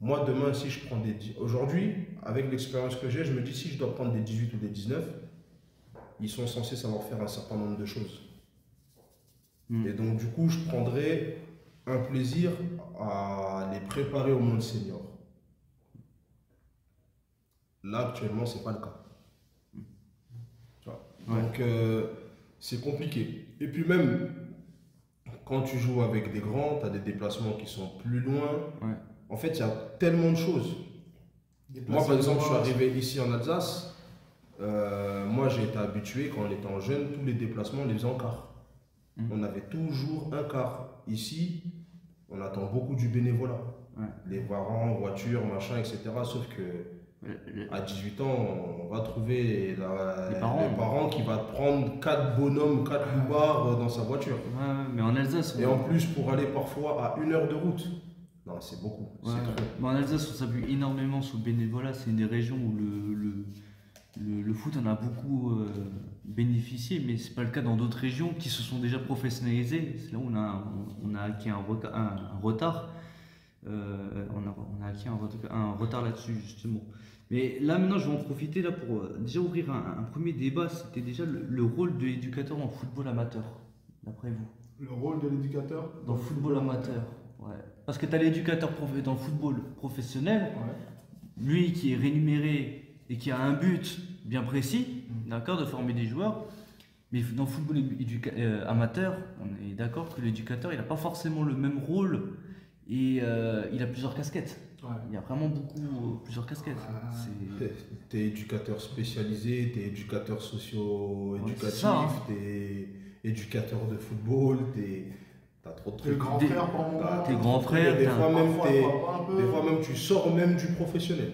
Moi, demain, si je prends aujourd'hui, avec l'expérience que j'ai, je me dis si je dois prendre des 18 ou des 19, ils sont censés savoir faire un certain nombre de choses. Et donc, du coup, je prendrai un plaisir à les préparer au monde senior. Là, actuellement, c'est pas le cas. Tu vois. Ouais. Donc, c'est compliqué. Et puis même, quand tu joues avec des grands, tu as des déplacements qui sont plus loin. Ouais. En fait, il y a tellement de choses. Moi, par exemple, je suis arrivé ici en Alsace. Moi, j'ai été habitué, quand on était en jeune, tous les déplacements, on les faisait en car. On avait toujours un car. Ici, on attend beaucoup du bénévolat. Ouais. Les parents, voitures, machin, etc. Sauf que à 18 ans, on va trouver Les parents. qui va prendre 4 bonhommes, 4 loupards dans sa voiture. Ouais, mais en Alsace, Et en plus, pour aller parfois à 1 heure de route. Non, c'est beaucoup. ouais, C'est trop. mais en Alsace, on s'appuie énormément sur le bénévolat. C'est une des régions où le foot en a beaucoup bénéficié, mais c'est pas le cas dans d'autres régions qui se sont déjà professionnalisées. C'est là où on a acquis un retard. On a acquis un retard là-dessus, justement. Mais là, maintenant, je vais en profiter là, pour déjà ouvrir un premier débat. C'était déjà le rôle de l'éducateur dans le football amateur, d'après vous. Le rôle de l'éducateur Dans le football amateur, ouais. Parce que tu as l'éducateur dans le football professionnel, Ouais. lui qui est rémunéré et qui a un but bien précis, d'accord, de former des joueurs. Mais dans le football amateur, on est d'accord que l'éducateur, il n'a pas forcément le même rôle et il a plusieurs casquettes. Ouais. Il y a vraiment beaucoup plusieurs casquettes. C'est- T'es éducateur spécialisé, t'es éducateur socio-éducatif, Ouais, c'est ça, hein. t'es éducateur de football, t'as trop de T'es le trucs. grand Des- frère pour moi. T'es grand frère, Des t'es un- fois même, Parfois, papa un peu. des fois même tu sors même du professionnel.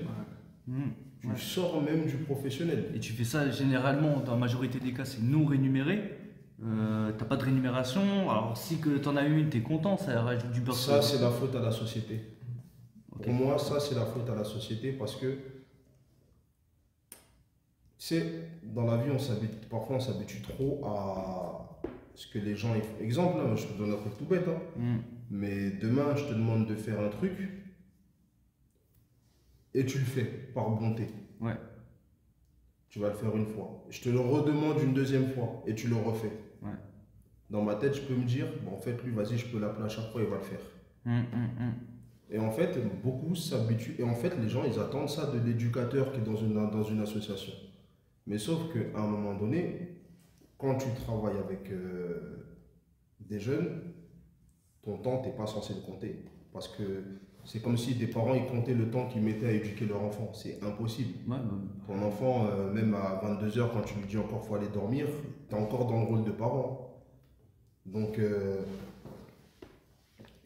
Mmh, Tu ouais. sors même du professionnel. Et tu fais ça généralement, dans la majorité des cas, c'est non rémunéré. T'as pas de rémunération. Alors si que t'en as une, t'es content, ça rajoute du beurre. Ça, c'est la faute à la société. Ok. Pour moi, ça, c'est la faute à la société parce que, tu sais, dans la vie, parfois, on s'habitue trop à ce que les gens... Exemple, là, je te donne un truc tout bête, hein, Mmh. mais demain, je te demande de faire un truc et tu le fais par bonté. Ouais. Tu vas le faire une fois. Je te le redemande une deuxième fois et tu le refais. Ouais. Dans ma tête, je peux me dire, bon, en fait, lui, vas-y, je peux l'appeler à chaque fois, il va le faire. Et en fait, beaucoup s'habituent. Et en fait, les gens, ils attendent ça de l'éducateur qui est dans une association. Mais sauf qu'à un moment donné, quand tu travailles avec des jeunes, ton temps, tu n'es pas censé le compter. Parce que c'est comme si des parents, ils comptaient le temps qu'ils mettaient à éduquer leur enfant. C'est impossible. Ouais, Ton enfant, même à 22 h, quand tu lui dis encore qu'il faut aller dormir, tu es encore dans le rôle de parent. Donc,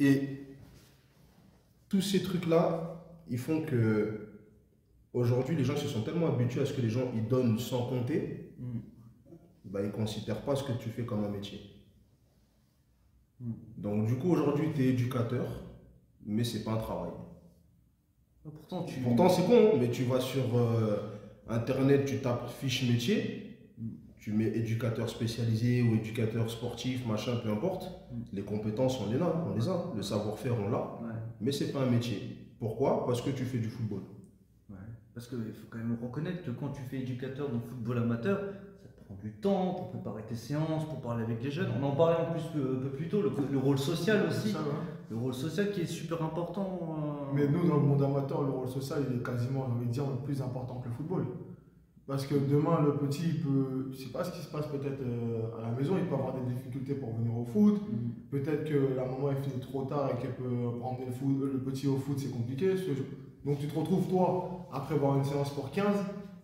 et tous ces trucs-là, ils font que aujourd'hui, les gens se sont tellement habitués à ce que les gens ils donnent sans compter, bah, ils ne considèrent pas ce que tu fais comme un métier. Donc, du coup, aujourd'hui, tu es éducateur, mais c'est pas un travail. Pourtant, c'est con, mais tu vas sur Internet, tu tapes fiche métier, tu mets éducateur spécialisé ou éducateur sportif, machin, peu importe. Les compétences, on les a. Le savoir-faire, on l'a. Ouais. Mais c'est pas un métier. Pourquoi? Parce que tu fais du football. Ouais. Parce qu'il faut quand même reconnaître que quand tu fais éducateur dans le football amateur, ça te prend du temps pour préparer tes séances, pour parler avec les jeunes. On en parlait en plus un peu plus tôt, le rôle social aussi. Ça, hein. Le rôle social qui est super important. Mais nous, dans le monde amateur, le rôle social, il est quasiment, j'ai envie de dire, plus important que le football. Parce que demain, le petit, il peut, je sais pas ce qui se passe peut-être à la maison, il peut avoir des difficultés pour venir au foot. Peut-être que la maman, elle finit trop tard et qu'elle peut emmener le petit au foot, c'est compliqué. Donc tu te retrouves, toi, après avoir une séance pour 15,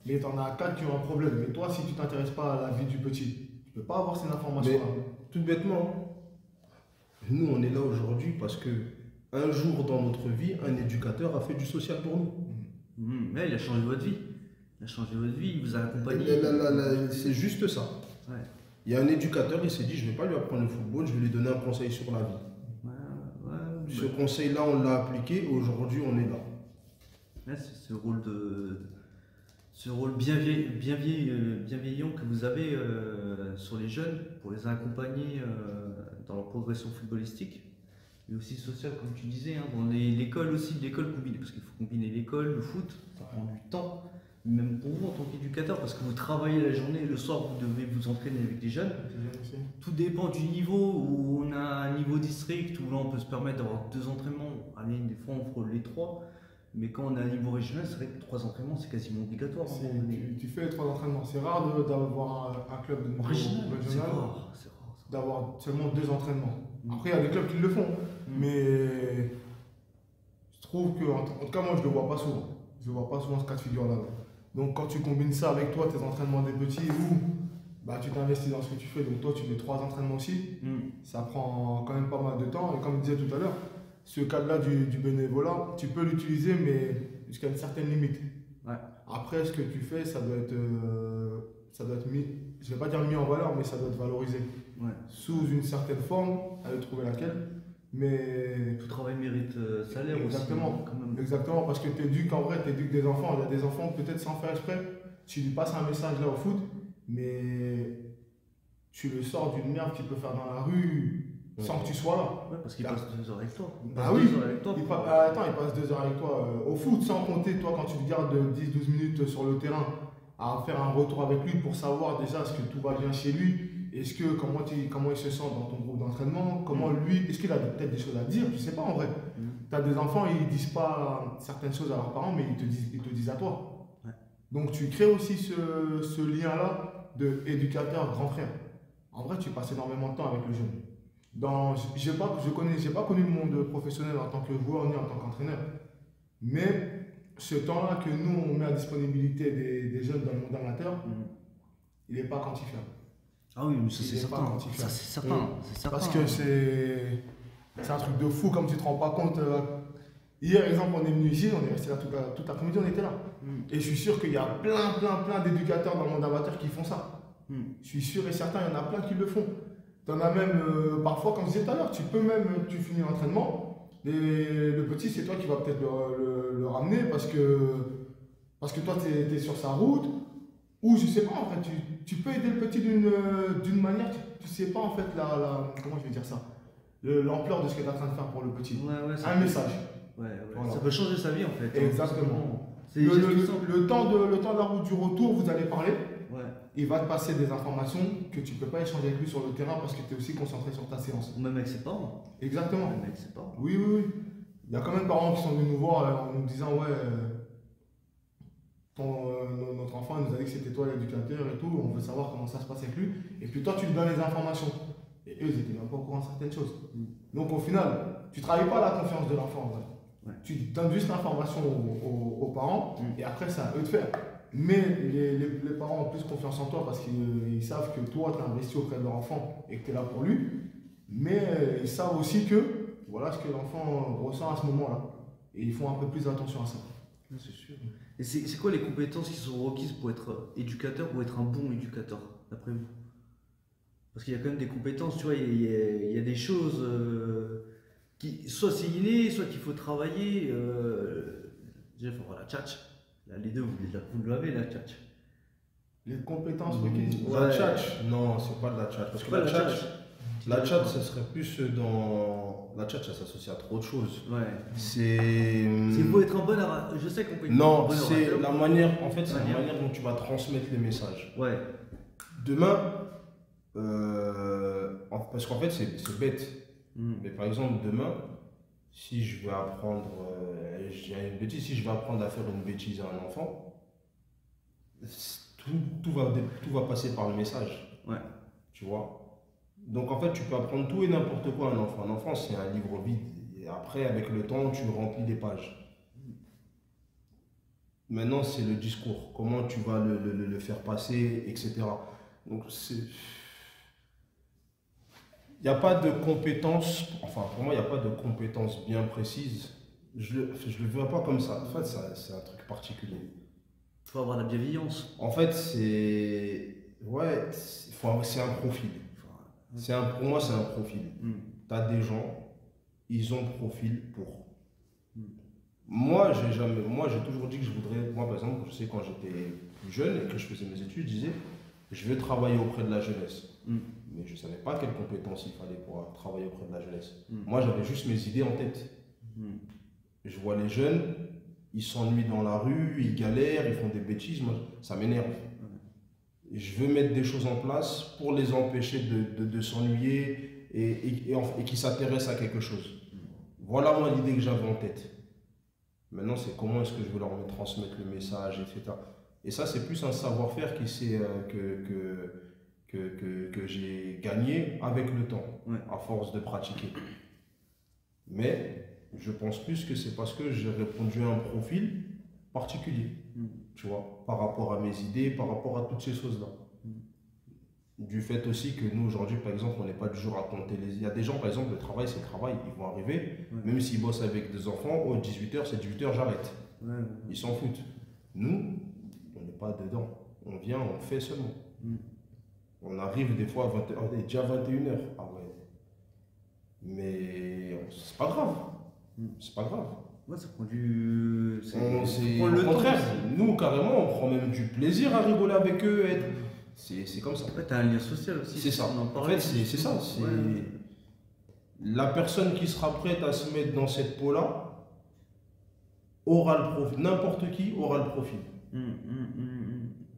mais tu en as 4 qui ont un problème. Mais toi, si tu t'intéresses pas à la vie du petit, tu peux pas avoir ces informations-là. Tout bêtement, nous, on est là aujourd'hui parce que un jour dans notre vie, un éducateur a fait du social pour nous. Mais il a changé votre vie. Il a changé votre vie, il vous a accompagné. C'est juste ça. Ouais. Il y a un éducateur, il s'est dit, je ne vais pas lui apprendre le football, je vais lui donner un conseil sur la vie. Ce conseil-là, on l'a appliqué, aujourd'hui, on est là. Ouais, c'est ce rôle bienveillant que vous avez sur les jeunes pour les accompagner dans leur progression footballistique, mais aussi sociale, comme tu disais, hein, dans l'école aussi, l'école combinée, parce qu'il faut combiner l'école, le foot, ça prend du temps, même pour vous en tant qu'éducateur, parce que vous travaillez la journée, le soir vous devez vous entraîner avec des jeunes. Tout dépend du niveau, où on a un niveau niveau district où là on peut se permettre d'avoir 2 entraînements, allez, des fois on frôle les 3, mais quand on est à niveau régional, c'est vrai que 3 entraînements c'est quasiment obligatoire. Tu fais les 3 entraînements. C'est rare d'avoir un club de niveau Régional, c'est régional, rare, c'est rare. d'avoir seulement 2 entraînements. Mm. Après, il y a des clubs qui le font, mais je trouve que, en tout cas, moi je le vois pas souvent. Je le vois pas souvent ce cas de figure-là. Donc quand tu combines ça avec toi, tes entraînements des petits, ou bah, tu t'investis dans ce que tu fais, donc toi tu mets 3 entraînements aussi, ça prend quand même pas mal de temps. Et comme je disais tout à l'heure, ce cadre-là du bénévolat, tu peux l'utiliser, mais jusqu'à une certaine limite. Ouais. Après, ce que tu fais, ça doit être mis, je vais pas dire mis en valeur, mais ça doit être valorisé. Ouais. Sous une certaine forme, à trouver laquelle, mais Tout travail mérite salaire exactement, aussi. Quand même. exactement, parce que tu éduques en vrai, tu éduques des enfants. Il y a des enfants, peut-être sans faire exprès, tu lui passes un message là au foot, mais tu le sors d'une merde qu'il peut faire dans la rue sans que tu sois là. Ouais, parce qu'il passe 2 heures avec toi. Bah oui, avec toi. il passe 2 heures avec toi au foot, sans compter, toi, quand tu le gardes 10-12 minutes sur le terrain, à faire un retour avec lui pour savoir déjà est-ce que tout va bien chez lui, comment il se sent dans ton groupe d'entraînement, comment lui, est-ce qu'il a peut-être des choses à dire, je sais pas en vrai. Tu as des enfants, ils disent pas certaines choses à leurs parents, mais ils te disent à toi. Ouais. Donc tu crées aussi ce lien-là de éducateur grand frère. En vrai, tu passes énormément de temps avec le jeune. J'ai pas connu le monde professionnel en tant que joueur ni en tant qu'entraîneur, mais ce temps-là que nous on met à disponibilité des jeunes dans le monde amateur, il n'est pas quantifiable. Ah oui, mais ça Il c'est est pas certain. quantifiable. Ça c'est certain. C'est certain. Parce que c'est un truc de fou, comme tu te rends pas compte. Hier, exemple, on est venu ici, on est resté là toute l'après-midi, on était là. Et je suis sûr qu'il y a plein d'éducateurs dans le monde amateur qui font ça. Je suis sûr et certain, il y en a plein qui le font. Tu en as même, parfois, comme je disais tout à l'heure, tu finis l'entraînement, et le petit, c'est toi qui vas peut-être le ramener parce que toi, tu es sur sa route. Ou je sais pas, en fait, tu peux aider le petit d'une manière, tu sais pas en fait comment je vais dire ça, l'ampleur de ce que tu es en train de faire pour le petit. Ouais, un message. Ouais. Voilà. Ça peut changer sa vie en fait. Exactement. C'est Le temps de la route du retour, vous allez parler. Ouais. Il va te passer des informations que tu peux pas échanger avec lui sur le terrain parce que tu es aussi concentré sur ta séance. Ou même avec ses parents. Exactement. Même avec ses parents. Oui. Il y a quand même des parents qui sont venus nous voir en nous disant ouais. Notre enfant nous a dit que c'était toi l'éducateur et tout, on veut savoir comment ça se passe avec lui. Et puis toi, tu lui donnes les informations. Et eux, ils n'étaient même pas au courant de certaines choses. Donc au final, tu ne travailles pas la confiance de l'enfant. Ouais. Tu donnes juste l'information aux parents et après, c'est à eux de faire. Mais les parents ont plus confiance en toi parce qu'ils savent que toi, tu as investi auprès de leur enfant et que tu es là pour lui. Mais ils savent aussi que voilà ce que l'enfant ressent à ce moment-là. Et ils font un peu plus attention à ça. C'est sûr. Et c'est quoi les compétences qui sont requises pour être éducateur ou être un bon éducateur, d'après vous? Parce qu'il y a quand même des compétences, tu vois, il y a des choses qui, soit c'est inné, soit qu'il faut travailler. Déjà, il faut avoir la tchatch. Là, les deux, vous l'avez, la tchatch. Les compétences requises. La tchatch, non, c'est pas de la tchatch. Parce que la tchatch, ça serait plus dans. La tchatch, ça s'associe à trop de choses. Ouais. C'est. beau être un bon orateur. Je sais qu'on peut être Non, un bon c'est orateur. la manière. En fait, c'est la manière dont tu vas transmettre les messages. Ouais. Demain, parce qu'en fait, c'est bête. Mais par exemple, demain, si je vais apprendre. Je dirais une bêtise, si je vais apprendre à faire une bêtise à un enfant, tout va passer par le message. Ouais. Tu vois? Donc en fait, tu peux apprendre tout et n'importe quoi à un enfant. Un enfant, c'est un livre vide. Et après, avec le temps, tu remplis des pages. Maintenant, c'est le discours. Comment tu vas le faire passer, etc. Donc c'est... Il n'y a pas de compétences, enfin pour moi, il n'y a pas de compétences bien précises. Je le vois pas comme ça. En fait, c'est un truc particulier. Il faut avoir la bienveillance. En fait, c'est... Ouais, c'est un profil. Pour moi, c'est un profil. Tu as des gens, ils ont profil pour. Moi, j'ai toujours dit que je voudrais, moi par exemple, je sais quand j'étais plus jeune et que je faisais mes études, je disais, je veux travailler auprès de la jeunesse. Mais je ne savais pas quelles compétences il fallait pour travailler auprès de la jeunesse. Moi, j'avais juste mes idées en tête. Je vois les jeunes, ils s'ennuient dans la rue, ils galèrent, ils font des bêtises, moi, ça m'énerve. Je veux mettre des choses en place pour les empêcher de s'ennuyer et qui s'intéressent à quelque chose. Voilà moi l'idée que j'avais en tête. Maintenant, c'est comment est-ce que je veux leur transmettre le message, etc. Et ça, c'est plus un savoir-faire que j'ai gagné avec le temps, à force de pratiquer. Mais je pense plus que c'est parce que j'ai répondu à un profil particulier, tu vois, par rapport à mes idées, par rapport à toutes ces choses-là. Du fait aussi que nous, aujourd'hui, par exemple, on n'est pas du genre à compter les... Il y a des gens, par exemple, le travail, c'est le travail. Ils vont arriver, même s'ils bossent avec des enfants, oh, 18h, c'est 18h, j'arrête. Ils s'en foutent. Nous, on n'est pas dedans. On vient, on fait seulement. On arrive des fois à 20h, on est déjà 21h. Ah ouais. Mais c'est pas grave. C'est pas grave. Ouais, ça prend du... Au contraire, nous, carrément, on prend même du plaisir à rigoler avec eux, être... C'est comme ça. En fait, t'as un lien social aussi. C'est ça. En fait, c'est ça. La personne qui sera prête à se mettre dans cette peau-là aura le profil. N'importe qui aura le profil.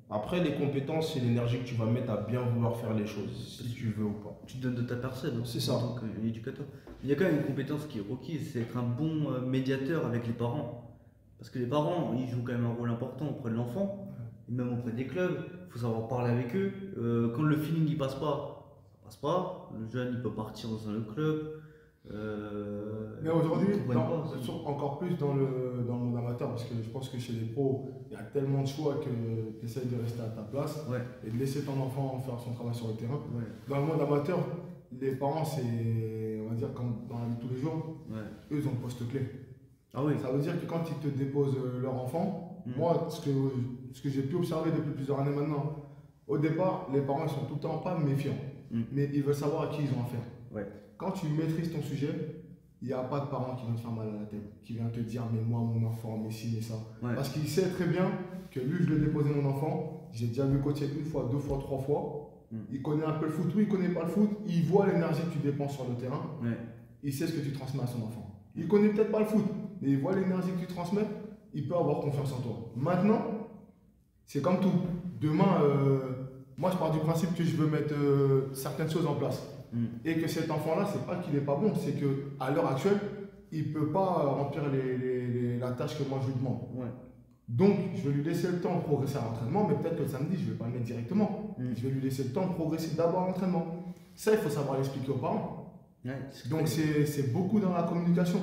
Après, les compétences, c'est l'énergie que tu vas mettre à bien vouloir faire les choses, si tu veux ou pas. Tu te donnes de ta personne. C'est ça. En tant qu'éducateur. Il y a quand même une compétence qui est requise, c'est être un bon médiateur avec les parents. Parce que les parents, ils jouent quand même un rôle important auprès de l'enfant, et même auprès des clubs. Il faut savoir parler avec eux. Quand le feeling il passe pas, ça passe pas. Le jeune il peut partir dans un autre club. Mais aujourd'hui, encore plus dans le monde amateur, parce que je pense que chez les pros, il y a tellement de choix que tu essayes de rester à ta place et de laisser ton enfant faire son travail sur le terrain. Dans le monde amateur, les parents, c'est, on va dire, comme dans la vie de tous les jours, eux, ils ont le poste clé. Ah oui. Ça veut dire que quand ils te déposent leur enfant, moi, ce que j'ai pu observer depuis plusieurs années maintenant, au départ, les parents, ils sont tout le temps pas méfiants, mais ils veulent savoir à qui ils ont affaire. Quand tu maîtrises ton sujet, il n'y a pas de parent qui vient te faire mal à la tête, qui vient te dire mais moi, mon enfant, mais si, mais ça. Parce qu'il sait très bien que lui, je lui ai déposé mon enfant, j'ai déjà vu coacher une fois, deux fois, trois fois. Il connaît un peu le foot, oui, il ne connaît pas le foot, il voit l'énergie que tu dépenses sur le terrain, il sait ce que tu transmets à son enfant. Il ne connaît peut-être pas le foot, mais il voit l'énergie que tu transmets, il peut avoir confiance en toi. Maintenant, c'est comme tout. Demain, moi je pars du principe que je veux mettre certaines choses en place. Et que cet enfant-là, c'est pas qu'il n'est pas bon, c'est qu'à l'heure actuelle, il ne peut pas remplir la tâche que moi je lui demande. Donc, je vais lui laisser le temps de progresser à l'entraînement, mais peut-être que le samedi, je ne vais pas le mettre directement. Je vais lui laisser le temps de progresser d'abord à l'entraînement. Ça, il faut savoir l'expliquer aux parents. Donc, c'est beaucoup dans la communication.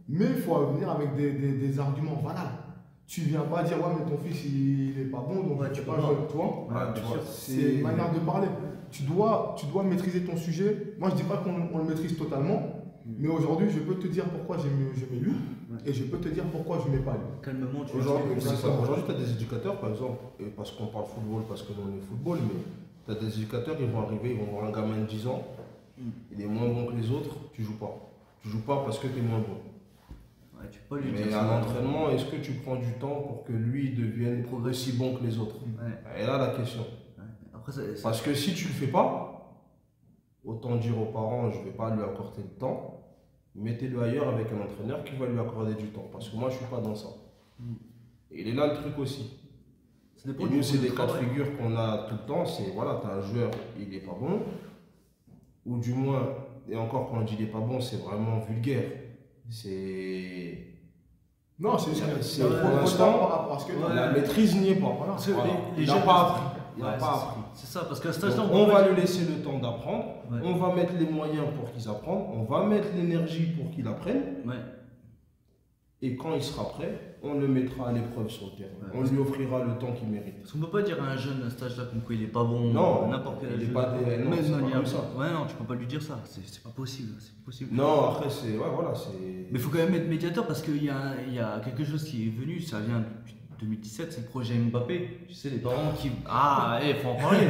Mais il faut venir avec des arguments valables. Tu ne viens pas dire, ouais, mais ton fils, il n'est pas bon, donc tu ne peux pas jouer avec toi. C'est une manière de parler. Tu dois maîtriser ton sujet. Moi, je ne dis pas qu'on le maîtrise totalement, mais aujourd'hui, je peux te dire pourquoi je mets lui, et je peux te dire pourquoi je ne mets pas lui. Calmement, tu Aujourd'hui, tu as des éducateurs, par exemple, et parce qu'on parle football, parce que nous on est football, mais tu as des éducateurs, ils vont arriver, ils vont voir un gamin de 10 ans, il est moins bon que les autres, tu joues pas. Tu joues pas parce que tu es moins bon. Mais à l'entraînement, est-ce que tu prends du temps pour que lui devienne aussi bon que les autres? Et là, la question. Après, parce que si tu ne le fais pas, autant dire aux parents, je ne vais pas lui accorder le temps, mettez-le ailleurs avec un entraîneur qui va lui accorder du temps. Parce que moi, je ne suis pas dans ça. Et il est là le truc aussi. Et nous, c'est des cas de figure qu'on a tout le temps. C'est voilà, tu as un joueur, il n'est pas bon. Ou du moins, et encore quand on dit il n'est pas bon, c'est vraiment vulgaire. C'est. Non, c'est pour l'instant, la maîtrise n'y est pas. Voilà. Il n'a pas appris. Il n'a pas appris. C'est ça, parce qu'à ce stage-là, on va lui laisser le temps d'apprendre. On va mettre les moyens pour qu'ils apprennent. On va mettre l'énergie pour qu'il apprenne. Et quand il sera prêt, on le mettra à l'épreuve sur le terrain. On lui offrira le temps qu'il mérite. Parce qu'on ne peut pas dire à un jeune à un stage là comme quoi il n'est pas bon, n'importe quel âge. Il n'est pas comme ça. Ouais, non, tu peux pas lui dire ça, c'est pas possible. Non, après, c'est. Ouais, voilà, c'est. Mais il faut quand même être médiateur parce qu'il y a quelque chose qui est venu, ça vient depuis 2017, c'est le projet Mbappé. Tu sais, les parents qui. Ah, il faut en parler.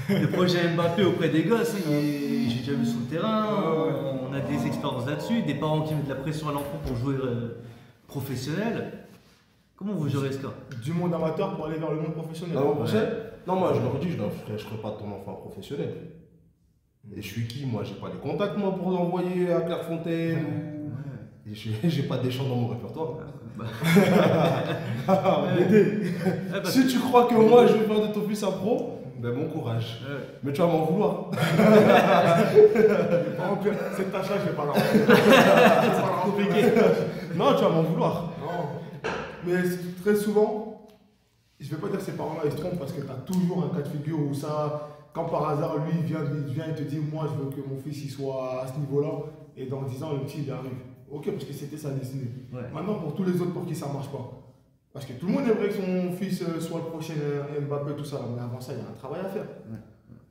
Le projet Mbappé auprès des gosses, j'ai déjà vu sur le terrain, on a des expériences là-dessus, des parents qui mettent de la pression à l'enfant pour jouer professionnel. Comment vous gérez ce cas? Du monde amateur pour aller vers le monde professionnel. Non, moi je leur dis, je ne ferai pas de ton enfant professionnel. Et je suis qui? Moi, j'ai pas les contacts moi pour l'envoyer à Clairefontaine. Et j'ai pas des chants dans mon répertoire. Si tu crois que moi je vais faire de ton fils un pro, Ben bon courage. Ouais. Mais tu vas m'en vouloir. Cette tâche-là, je vais pas la remplir. Compliqué. Non, tu vas m'en vouloir. Non. Mais très souvent, je vais pas dire que ces parents-là ils se trompent parce que tu as toujours un cas de figure où ça, quand par hasard lui il vient et te dit moi je veux que mon fils il soit à ce niveau-là et dans 10 ans le petit il arrive. Ok, parce que c'était sa destinée. Ouais. Maintenant pour tous les autres pour qui ça marche pas. Parce que tout le monde aimerait que son fils soit le prochain Mbappé, tout ça, mais avant ça il y a un travail à faire. Ouais.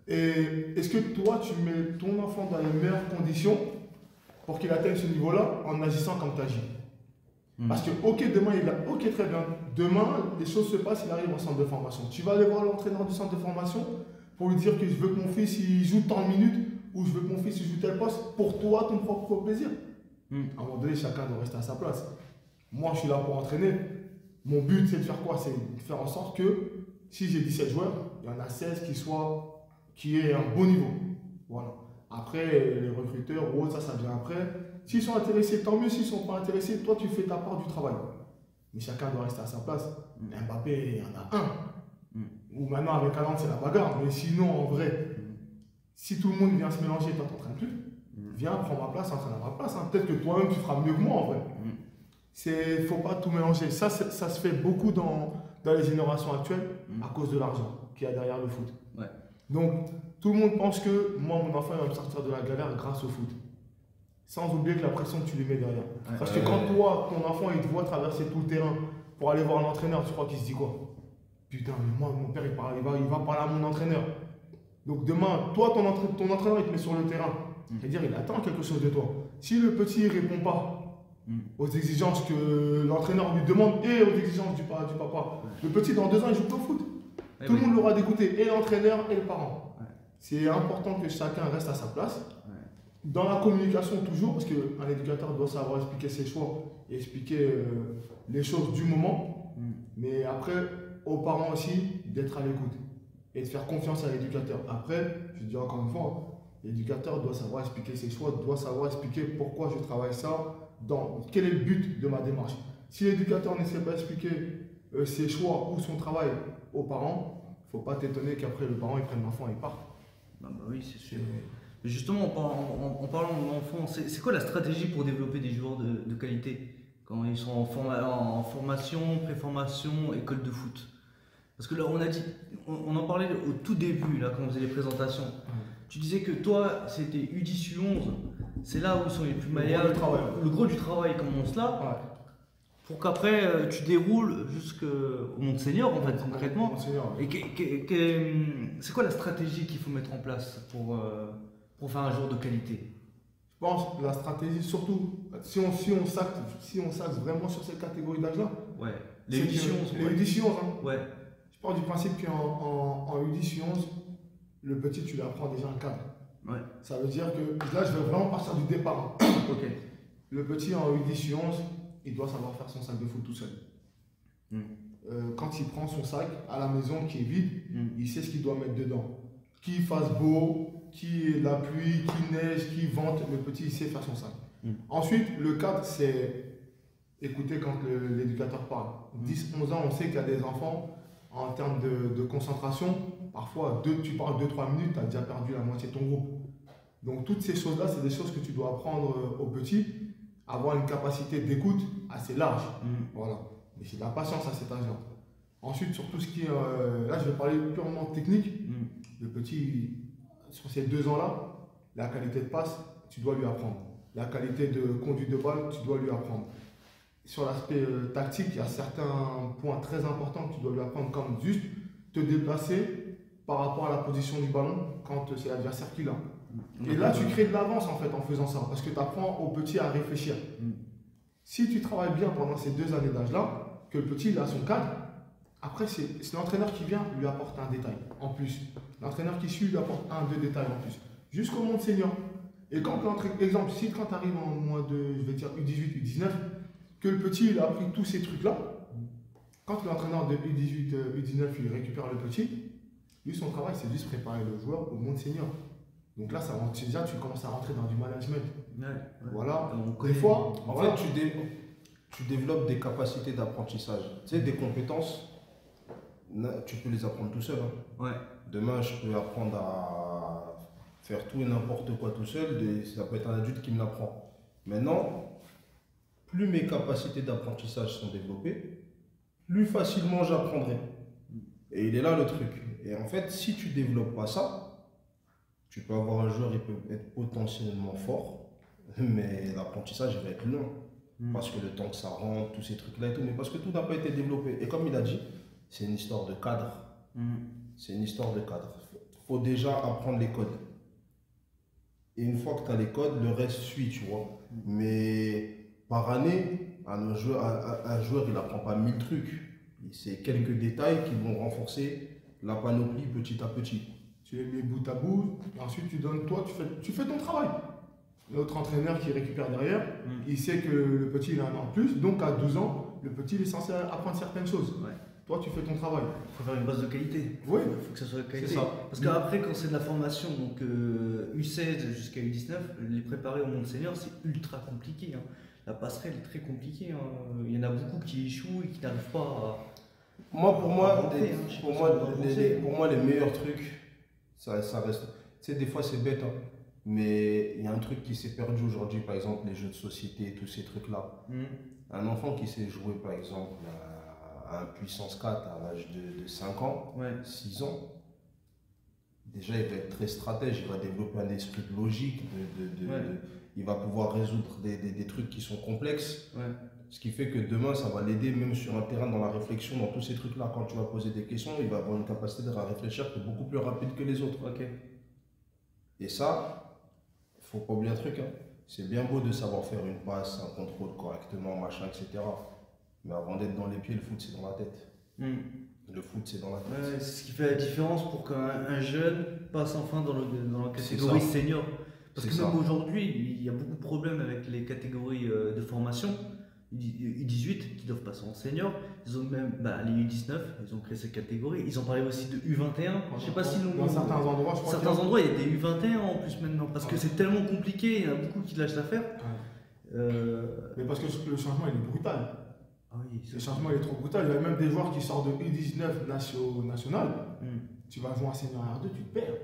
Et est-ce que toi tu mets ton enfant dans les meilleures conditions pour qu'il atteigne ce niveau-là en agissant comme tu agis? Parce que, ok, demain, ok, très bien. Demain, les choses se passent, il arrive au centre de formation. Tu vas aller voir l'entraîneur du centre de formation pour lui dire que je veux que mon fils il joue tant de minutes ou je veux que mon fils il joue tel poste pour toi, ton propre plaisir. À un moment donné, chacun doit rester à sa place. Moi, je suis là pour entraîner. Mon but, c'est de faire quoi? C'est de faire en sorte que si j'ai 17 joueurs, il y en a 16 qui aient un bon niveau. Voilà. Après, les recruteurs ou autres, ça vient après. S'ils sont intéressés, tant mieux. S'ils ne sont pas intéressés, toi, tu fais ta part du travail. Mais chacun doit rester à sa place. Mbappé, il y en a un. Ou maintenant, avec Haaland, c'est la bagarre. Mais sinon, en vrai, si tout le monde vient se mélanger et toi, tu n'entraînes plus, viens, prends ma place, entraîne à ma place. Hein. Peut-être que toi-même, tu feras mieux que moi, en vrai. Il ne faut pas tout mélanger. Ça se fait beaucoup dans les générations actuelles à cause de l'argent qu'il y a derrière le foot. Ouais. Donc, tout le monde pense que moi, mon enfant, il va me sortir de la galère grâce au foot. Sans oublier que la pression que tu lui mets derrière. Parce que quand toi, ton enfant, il te voit traverser tout le terrain pour aller voir l'entraîneur, tu crois qu'il se dit quoi? Putain, mais moi, mon père, il va parler à mon entraîneur. Donc demain, toi, ton entraîneur, il te met sur le terrain. C'est-à-dire, il attend quelque chose de toi. Si le petit ne répond pas aux exigences que l'entraîneur lui demande et aux exigences du papa, le petit, dans 2 ans, il joue pas au foot. Tout le monde l'aura dégoûté, et l'entraîneur et le parent. C'est important que chacun reste à sa place. Dans la communication toujours, parce qu'un éducateur doit savoir expliquer ses choix et expliquer les choses du moment. Mais après, aux parents aussi, d'être à l'écoute et de faire confiance à l'éducateur. Après, je dis encore une fois, l'éducateur doit savoir expliquer ses choix, doit savoir expliquer pourquoi je travaille ça, quel est le but de ma démarche. Si l'éducateur ne sait pas expliquer ses choix ou son travail aux parents, il ne faut pas t'étonner qu'après le parent il prenne l'enfant et il parte. Bah oui, c'est sûr. Mais justement, en parlant d'enfants, c'est quoi la stratégie pour développer des joueurs de qualité quand ils sont en formation, pré-formation, école de foot? Parce que là, on en parlait au tout début, là, quand on faisait les présentations. Tu disais que toi, c'était U10, U11, c'est là où ils sont les plus malléables. Le gros du travail commence là, pour qu'après tu déroules jusqu'au monde senior, en fait, concrètement. Et c'est quoi la stratégie qu'il faut mettre en place pour faire un joueur de qualité? Je pense que la stratégie, surtout si on s'axe vraiment sur cette catégorie d'âge-là, ouais. Les U10, les U10, hein. Ouais. Je pars du principe qu'en U10, U11, le petit, tu lui apprends déjà un cadre. Ouais. Ça veut dire que là, je vais vraiment partir du départ. Ok. Le petit en U10, U11, il doit savoir faire son sac de foot tout seul. Quand il prend son sac à la maison qui est vide, il sait ce qu'il doit mettre dedans. Qu'il fasse beau, qu'il y ait la pluie, qu'il neige, qu'il vente, le petit il sait faire son sac. Ensuite, le cadre, c'est écouter quand l'éducateur parle. 10-11 ans, on sait qu'il y a des enfants, en termes de concentration, parfois tu parles 2-3 minutes, tu as déjà perdu la moitié de ton groupe. Donc toutes ces choses-là, c'est des choses que tu dois apprendre au petit, avoir une capacité d'écoute assez large. Voilà. Mais c'est de la patience à cet âge-là. Ensuite, sur tout ce qui est... là, je vais parler purement technique. Le petit, sur ces 2 ans-là, la qualité de passe, tu dois lui apprendre. La qualité de conduite de balle, tu dois lui apprendre. Sur l'aspect tactique, il y a certains points très importants que tu dois lui apprendre, comme juste te déplacer par rapport à la position du ballon quand c'est l'adversaire qui l'a. Et là, tu crées de l'avance en fait en faisant ça, parce que tu apprends au petit à réfléchir. Si tu travailles bien pendant ces 2 années d'âge-là, que le petit il a son cadre, après c'est l'entraîneur qui vient lui apporte un détail en plus. L'entraîneur qui suit lui apporte 1-2 détails en plus. Jusqu'au monde senior. Et quand exemple, si quand tu arrives en moins de, je vais dire U18, U19, que le petit il a appris tous ces trucs-là, quand l'entraîneur de U18, U19 il récupère le petit, lui son travail c'est juste préparer le joueur au monde senior. Donc là, déjà tu commences à rentrer dans du management. Voilà. Des fois, en fait, tu développes des capacités d'apprentissage, tu sais, des compétences Tu peux les apprendre tout seul. Hein. Ouais. Demain, je peux apprendre à faire tout et n'importe quoi tout seul. Ça peut être un adulte qui me l'apprend. Maintenant, plus mes capacités d'apprentissage sont développées, plus facilement j'apprendrai. Et il est là le truc. Et en fait, si tu développes pas ça, tu peux avoir un joueur, il peut être potentiellement fort, mais l'apprentissage il va être long. Parce que le temps que ça rentre, tous ces trucs-là et tout, mais parce que tout n'a pas été développé. Et comme il a dit, c'est une histoire de cadre. C'est une histoire de cadre. Il faut déjà apprendre les codes. Et une fois que tu as les codes, le reste suit, tu vois. Mais par année, un joueur il n'apprend pas 1000 trucs. C'est quelques détails qui vont renforcer la panoplie petit à petit. Tu les mets bout à bout, et ensuite tu donnes toi, tu fais ton travail. L'autre entraîneur qui récupère derrière, il sait que le petit il a un an de plus, donc à 12 ans, le petit il est censé apprendre certaines choses. Ouais. Toi tu fais ton travail. Il faut faire une base de qualité. Oui. Il faut que ça soit de qualité. C'est ça. Parce qu'après, quand c'est de la formation, donc U16 jusqu'à U19, les préparer au monde senior, c'est ultra compliqué. Hein. La passerelle est très compliquée. Hein. Il y en a beaucoup qui échouent et qui n'arrivent pas à. Pour moi, hein, pour moi, les meilleurs trucs, ça reste. Tu sais, des fois c'est bête, hein, mais il y a un truc qui s'est perdu aujourd'hui, par exemple les jeux de société, tous ces trucs-là. Un enfant qui sait jouer, par exemple, à un puissance 4 à l'âge de 5 ans, 6 ans, déjà il va être très stratège, il va développer un esprit de logique, il va pouvoir résoudre des trucs qui sont complexes. Ce qui fait que demain, ça va l'aider même sur un terrain dans la réflexion, dans tous ces trucs-là. Quand tu vas poser des questions, il va avoir une capacité de réfléchir qui est beaucoup plus rapide que les autres. Et ça, il ne faut pas oublier un truc. Hein. C'est bien beau de savoir faire une passe, un contrôle correctement, machin, etc. Mais avant d'être dans les pieds, le foot, c'est dans la tête. Le foot, c'est dans la tête. C'est ce qui fait la différence pour qu'un jeune passe enfin dans la catégorie senior. Parce que même aujourd'hui, il y a beaucoup de problèmes avec les catégories de formation. U18 qui doivent passer en senior, ils ont même les U19, ils ont créé cette catégorie, ils ont parlé aussi de U21, je sais pas si dans certains endroits, je crois certains endroits il y a des U21 en plus maintenant, parce que c'est tellement compliqué, il y en a beaucoup qui lâchent l'affaire. Mais parce que le changement il est brutal. Oui, le changement il est trop brutal, il y a même des joueurs qui sortent de U19 national, tu vas jouer en senior R2, tu te perds.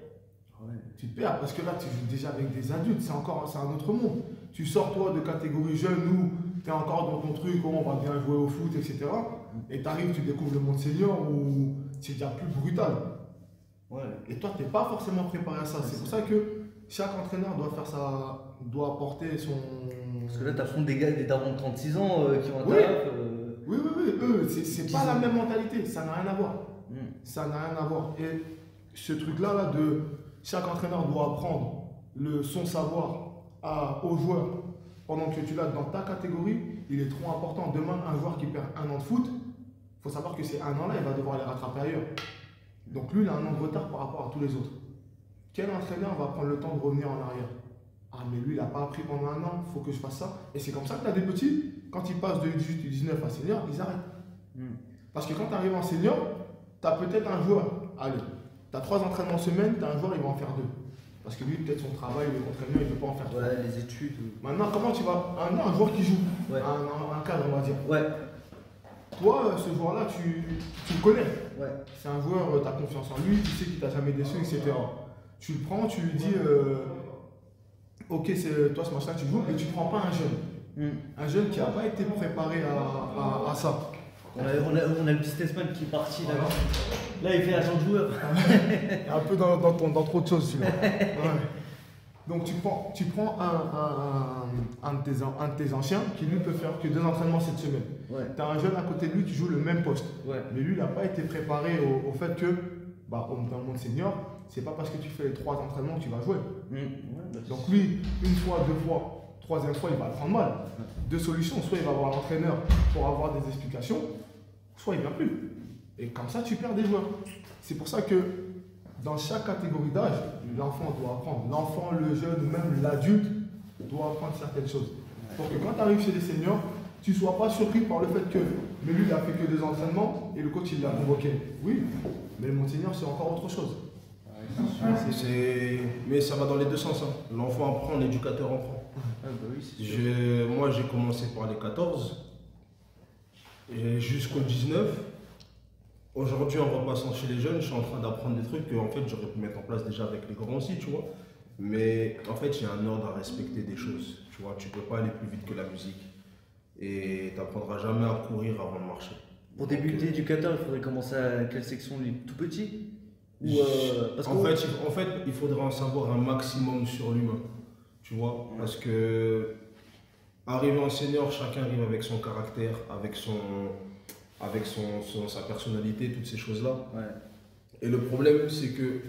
Tu te perds parce que là tu joues déjà avec des adultes, c'est un autre monde. Tu sors toi de catégorie jeune où tu es encore dans ton truc, on va bien jouer au foot, etc. Et tu arrives, tu découvres le monde senior où c'est déjà plus brutal. Et toi, tu n'es pas forcément préparé à ça. C'est pour ça que chaque entraîneur doit faire ça, doit apporter son. Parce que là, tu affrontes des gars, des darons de 36 ans qui ont un Oui, eux, c'est pas la même mentalité, ça n'a rien à voir. Ça n'a rien à voir. Et ce truc-là, de chaque entraîneur doit apprendre son savoir aux joueurs. Pendant que tu l'as dans ta catégorie, il est trop important. Demain, un joueur qui perd un an de foot, il faut savoir que ces un an-là, il va devoir les rattraper ailleurs. Donc lui, il a un an de retard par rapport à tous les autres. Quel entraîneur va prendre le temps de revenir en arrière? Ah, mais lui, il n'a pas appris pendant un an, il faut que je fasse ça. Et c'est comme ça que tu as des petits, quand ils passent de U18, U19 à senior, ils arrêtent. Parce que quand tu arrives en senior, tu as peut-être un joueur, allez, tu as 3 entraînements en semaine, tu as un joueur, il va en faire 2. Parce que lui, peut-être son travail, l'entraîneur, il ne peut pas en faire 3. Les études. Maintenant, comment tu vas. Un joueur qui joue, un cadre, on va dire. Toi, ce joueur-là, tu le connais. C'est un joueur, tu as confiance en lui, tu sais qu'il t'a jamais déçu, etc. Tu le prends, tu lui dis ok, c'est toi ce match-là, tu joues, mais tu ne prends pas un jeune. Un jeune qui n'a pas été préparé à ça. On a le businessman qui est parti là. Là, il fait agent de joueur. Un peu dans trop de choses, celui-là. Donc, tu prends un de tes anciens qui, lui, peut faire que 2 entraînements cette semaine. Tu as un jeune à côté de lui qui joue le même poste. Mais lui, il n'a pas été préparé au fait que, dans le monde senior, c'est pas parce que tu fais les 3 entraînements que tu vas jouer. Donc, lui, une fois, 2 fois, 3e fois, il va le prendre mal. 2 solutions, soit il va voir l'entraîneur pour avoir des explications, soit il ne vient plus. Et comme ça, tu perds des joueurs. C'est pour ça que dans chaque catégorie d'âge, l'enfant doit apprendre. L'enfant, le jeune ou même l'adulte doit apprendre certaines choses. Pour que quand tu arrives chez les seniors, tu ne sois pas surpris par le fait que mais lui, il a fait que 2 entraînements et le coach, il l'a convoqué. Oui, mais le monde senior, c'est encore autre chose. Mais ça va dans les deux sens. Hein. L'enfant apprend, l'éducateur apprend. Moi, j'ai commencé par les 14 jusqu'au 19. aujourd'hui, en repassant chez les jeunes, je suis en train d'apprendre des trucs que en fait, j'aurais pu mettre en place déjà avec les grands aussi, tu vois. Mais en fait, il y a un ordre à respecter des choses. Tu vois, tu peux pas aller plus vite que la musique. Et tu n'apprendras jamais à courir avant de marcher. Pour Donc, débuter éducateur, il faudrait commencer à quelle section, lui? Tout petit? Ou, parce en fait, il faudrait en savoir un maximum sur l'humain. Tu vois, parce que arrivé en senior, chacun arrive avec son caractère, avec sa personnalité, toutes ces choses-là. Ouais. Et le problème, c'est que,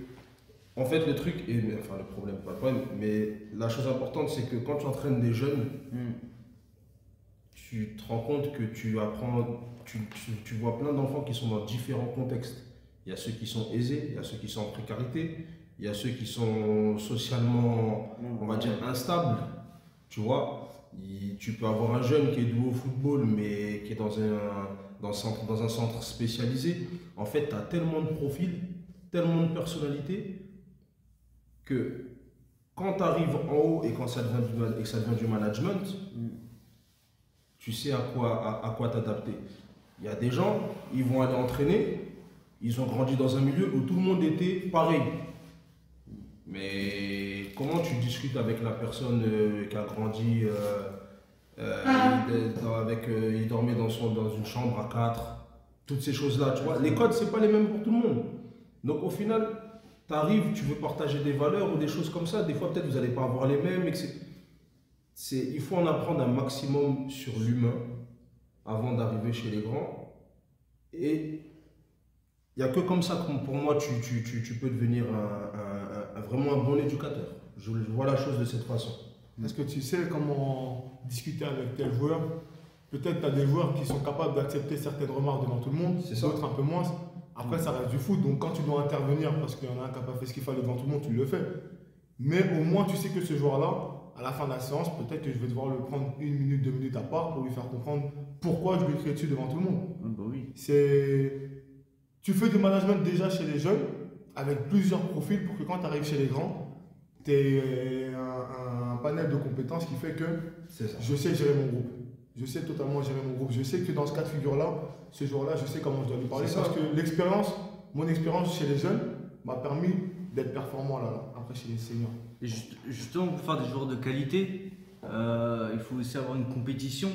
en fait, le truc, enfin le problème, pas le problème, mais la chose importante, c'est que quand tu entraînes des jeunes, tu te rends compte que tu apprends, tu vois plein d'enfants qui sont dans différents contextes. Il y a ceux qui sont aisés, il y a ceux qui sont en précarité, il y a ceux qui sont socialement, on va dire, instables. Tu vois, tu peux avoir un jeune qui est doué au football, mais qui est dans un centre spécialisé. En fait, tu as tellement de profils, tellement de personnalités, que quand tu arrives en haut et quand ça devient du management, tu sais à quoi t'adapter. Il y a des gens, ils vont aller entraîner, ils ont grandi dans un milieu où tout le monde était pareil. Mais comment tu discutes avec la personne qui a grandi, il dormait dans une chambre à 4, toutes ces choses-là, tu vois. Les codes, c'est pas les mêmes pour tout le monde. Donc au final, tu arrives, tu veux partager des valeurs ou des choses comme ça, des fois peut-être vous n'allez pas avoir les mêmes. Il faut en apprendre un maximum sur l'humain avant d'arriver chez les grands. Et il n'y a que comme ça que pour moi tu peux devenir vraiment un bon éducateur. Je vois la chose de cette façon. Est-ce que tu sais comment discuter avec tel joueur? Peut-être tu as des joueurs qui sont capables d'accepter certaines remarques devant tout le monde, d'autres un peu moins. Après, ça reste du foot, donc quand tu dois intervenir parce qu'il y en a un qui n'a pas fait ce qu'il fallait devant tout le monde, tu le fais. Mais au moins, tu sais que ce joueur-là, à la fin de la séance, peut-être que je vais devoir le prendre 1 minute, 2 minutes à part pour lui faire comprendre pourquoi je lui crie dessus devant tout le monde. Bah oui. Tu fais du management déjà chez les jeunes, avec plusieurs profils pour que quand tu arrives chez les grands, tu aies un panel de compétences qui fait que je sais gérer mon groupe. Je sais totalement gérer mon groupe. Je sais que dans ce cas de figure-là, ce jour-là, je sais comment je dois lui parler. Parce que mon expérience chez les jeunes m'a permis d'être performant là, après chez les seniors. Et justement, pour faire des joueurs de qualité, il faut aussi avoir une compétition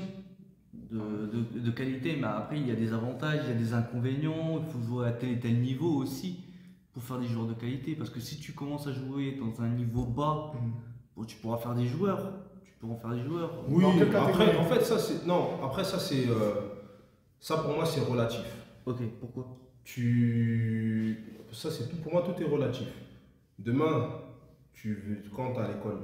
de qualité. Mais après, il y a des avantages, il y a des inconvénients. Il faut jouer à tel et tel niveau aussi pour faire des joueurs de qualité. Parce que si tu commences à jouer dans un niveau bas, bon, tu pourras faire des joueurs. Pour en faire des joueurs. Oui, après, en fait, ça c'est. Non, après, ça c'est. Ça pour moi, c'est relatif. Ok, pourquoi? Ça, c'est tout. Pour moi, tout est relatif. Demain, quand tu es à l'école,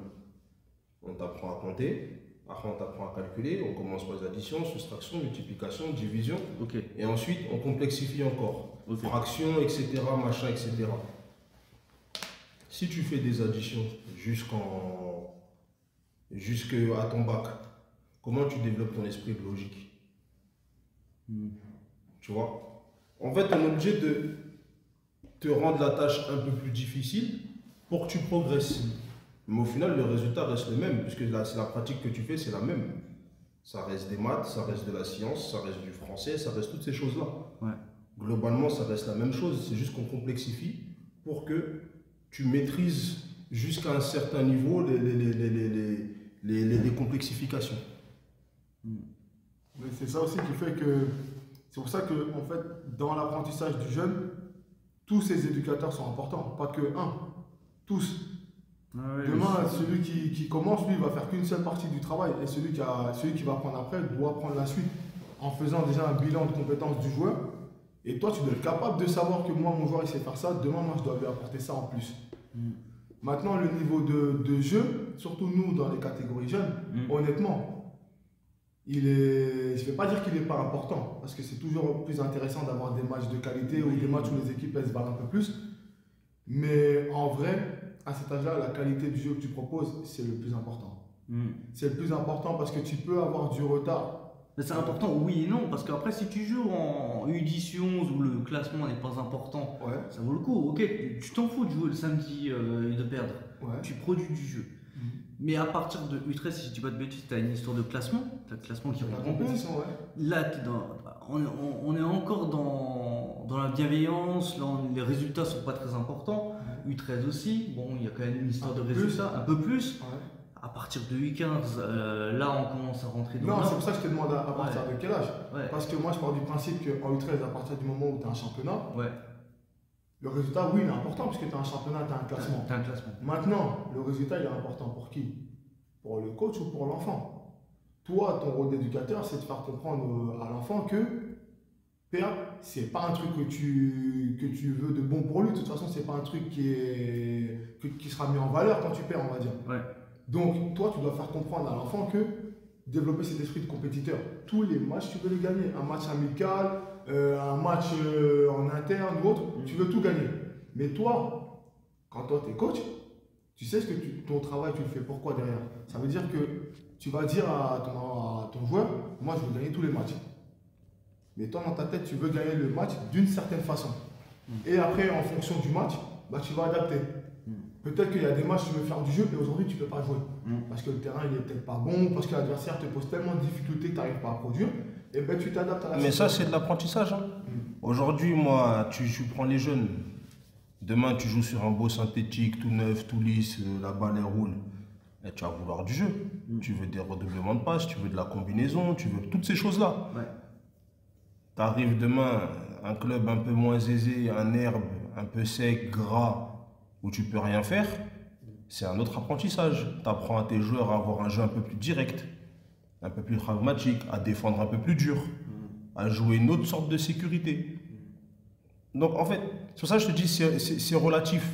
on t'apprend à compter, après, on t'apprend à calculer, on commence par les additions, soustractions, multiplication, division. Ok. Et ensuite, on complexifie encore. Okay. Fractions, etc., machin, etc. Si tu fais des additions jusqu'à ton bac, comment tu développes ton esprit de logique? Tu vois? En fait, on est obligé de te rendre la tâche un peu plus difficile pour que tu progresses. Mais au final, le résultat reste le même, puisque c'est la pratique que tu fais, c'est la même. Ça reste des maths, ça reste de la science, ça reste du français, ça reste toutes ces choses-là. Ouais. Globalement, ça reste la même chose, c'est juste qu'on complexifie pour que tu maîtrises jusqu'à un certain niveau les complexifications. Mais c'est ça aussi qui fait que... C'est pour ça que, en fait, dans l'apprentissage du jeune, tous ces éducateurs sont importants, pas que un, tous. Ah ouais, demain, celui qui commence, lui, il va faire qu'une seule partie du travail, et celui qui va prendre après doit prendre la suite en faisant déjà un bilan de compétences du joueur. Et toi, tu dois être capable de savoir que moi, mon joueur, il sait faire ça, demain, moi, je dois lui apporter ça en plus. Maintenant, le niveau de jeu, surtout nous, dans les catégories jeunes, honnêtement, je ne vais pas dire qu'il n'est pas important, parce que c'est toujours plus intéressant d'avoir des matchs de qualité ou des matchs où les équipes elles se battent un peu plus. Mais en vrai, à cet âge-là, la qualité du jeu que tu proposes, c'est le plus important. C'est le plus important parce que tu peux avoir du retard. Mais c'est important, oui et non, parce qu'après, si tu joues en U10, U11 où le classement n'est pas important, ça vaut le coup. Ok, tu t'en fous de jouer le samedi et de perdre. Tu produis du jeu. Mais à partir de U13, si je dis pas de bêtises, tu as une histoire de classement. Tu as le classement qui La rentre en compte. compétition, ouais. Là, on est encore dans la bienveillance, là, les résultats sont pas très importants. U13 aussi, bon, il y a quand même une histoire Un de peu plus. résultats, un peu plus. Ouais. À partir de U15, là, on commence à rentrer dans Non, le c'est nord. pour ça que je te demande à partir de quel âge. Ouais, Parce que moi, je pars du principe qu'en U13, à partir du moment où tu as un championnat, ouais, le résultat, oui, il est important puisque tu as un championnat, tu as un classement. t'as un classement. Maintenant, le résultat, il est important pour qui? Pour le coach ou pour l'enfant? Toi, ton rôle d'éducateur, c'est de faire comprendre à l'enfant que perdre, c'est pas un truc que tu veux de bon pour lui. De toute façon, c'est pas un truc qui sera mis en valeur quand tu perds, on va dire. Ouais. Donc, toi, tu dois faire comprendre à l'enfant que développer cet esprit de compétiteur. Tous les matchs, tu veux les gagner. Un match amical, un match en interne ou autre, tu veux tout gagner. Mais toi, quand toi, tu es coach, tu sais ce que ton travail, tu le fais pourquoi derrière. Ça veut dire que tu vas dire à ton joueur, moi, je veux gagner tous les matchs. Mais toi, dans ta tête, tu veux gagner le match d'une certaine façon. Et après, en fonction du match, bah, tu vas adapter. Peut-être qu'il y a des matchs, tu veux faire du jeu, mais aujourd'hui, tu ne peux pas jouer. Parce que le terrain, il n'est peut-être pas bon, parce que l'adversaire te pose tellement de difficultés que tu n'arrives pas à produire. Et ben, tu t'adaptes à la Mais ça, c'est de l'apprentissage. Hein. Aujourd'hui, moi, tu prends les jeunes. Demain, tu joues sur un beau synthétique, tout neuf, tout lisse, la balle, elle roule. Et tu vas vouloir du jeu. Tu veux des redoublements de passes, tu veux de la combinaison, tu veux toutes ces choses-là. Ouais. Tu arrives demain, un club un peu moins aisé, un herbe, un peu sec, gras, où tu peux rien faire, c'est un autre apprentissage. Tu apprends à tes joueurs à avoir un jeu un peu plus direct, un peu plus pragmatique, à défendre un peu plus dur, à jouer une autre sorte de sécurité. Donc en fait, c'est pour ça que je te dis, c'est relatif.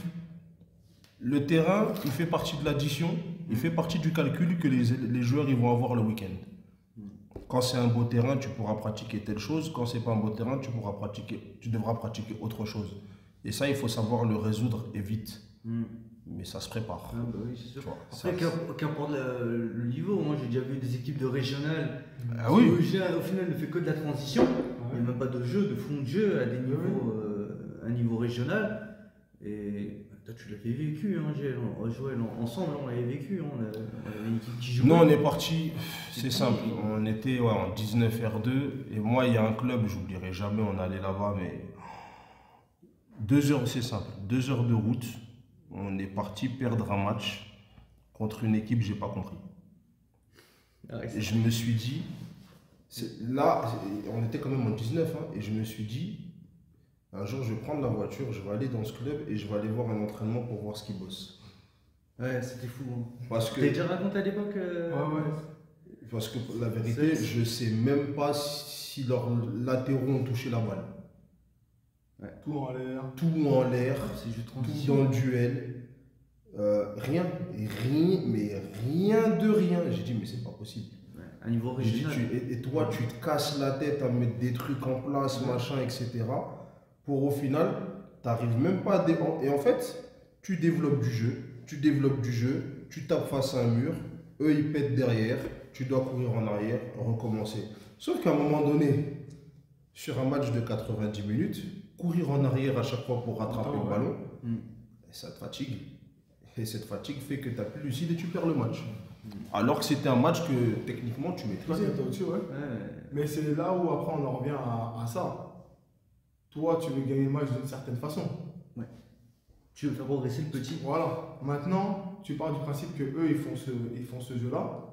Le terrain, il fait partie de l'addition, il fait partie du calcul que les joueurs ils vont avoir le week-end. Quand c'est un beau terrain, tu pourras pratiquer telle chose. Quand c'est pas un beau terrain, tu devras pratiquer autre chose. Et ça, il faut savoir le résoudre et vite. Mais ça se prépare. Ah bah oui, c'est sûr. Tu vois, Après, ça- qu'importe le niveau, moi j'ai déjà vu des équipes de régionales Ah oui. qui, au final ne fait que de la transition. Il n'y a même pas de jeu, de fond de jeu à des niveaux, un niveau régional. Et toi, tu l'avais vécu, hein, Joël, ensemble, on l'avait vécu. On avait une équipe qui jouait. Nous, on est parti, c'est simple. On était en 19 R2. Et moi, il y a un club, j'oublierai jamais, on allait là-bas, mais 2 heures, c'est simple. 2 heures de route. On est parti perdre un match contre une équipe, j'ai pas compris. Ah ouais, Et je me suis dit, là, on était quand même en 19, hein, et je me suis dit, un jour, je vais prendre la voiture, je vais aller dans ce club et je vais aller voir un entraînement pour voir ce qu'ils bossent. Ouais, c'était fou. Hein. Parce que, T'as déjà raconté à l'époque parce que la vérité, je sais même pas si leurs latéraux ont touché la balle. Tout en l'air. Tout en l'air, C'est juste tout transition. dans le duel. Rien, mais rien de rien. J'ai dit, mais c'est pas possible. Ouais, à niveau J'ai dit, régional. et toi, tu te casses la tête à mettre des trucs en place, machin, etc. Pour au final, tu n'arrives même pas à... Et en fait, tu développes du jeu, tu tapes face à un mur, eux, ils pètent derrière, tu dois courir en arrière, recommencer. Sauf qu'à un moment donné, sur un match de 90 minutes, courir en arrière à chaque fois pour rattraper le ballon, ça te fatigue. Et cette fatigue fait que tu n'as plus lucide et tu perds le match. Alors que c'était un match que techniquement tu Toi, maîtrisais. t'es au-dessus, ouais. Ouais. Mais c'est là où après on en revient à ça. Toi, tu veux gagner le match d'une certaine façon. Tu veux faire progresser le petit. Voilà. Maintenant, tu pars du principe que eux ils font ce jeu-là.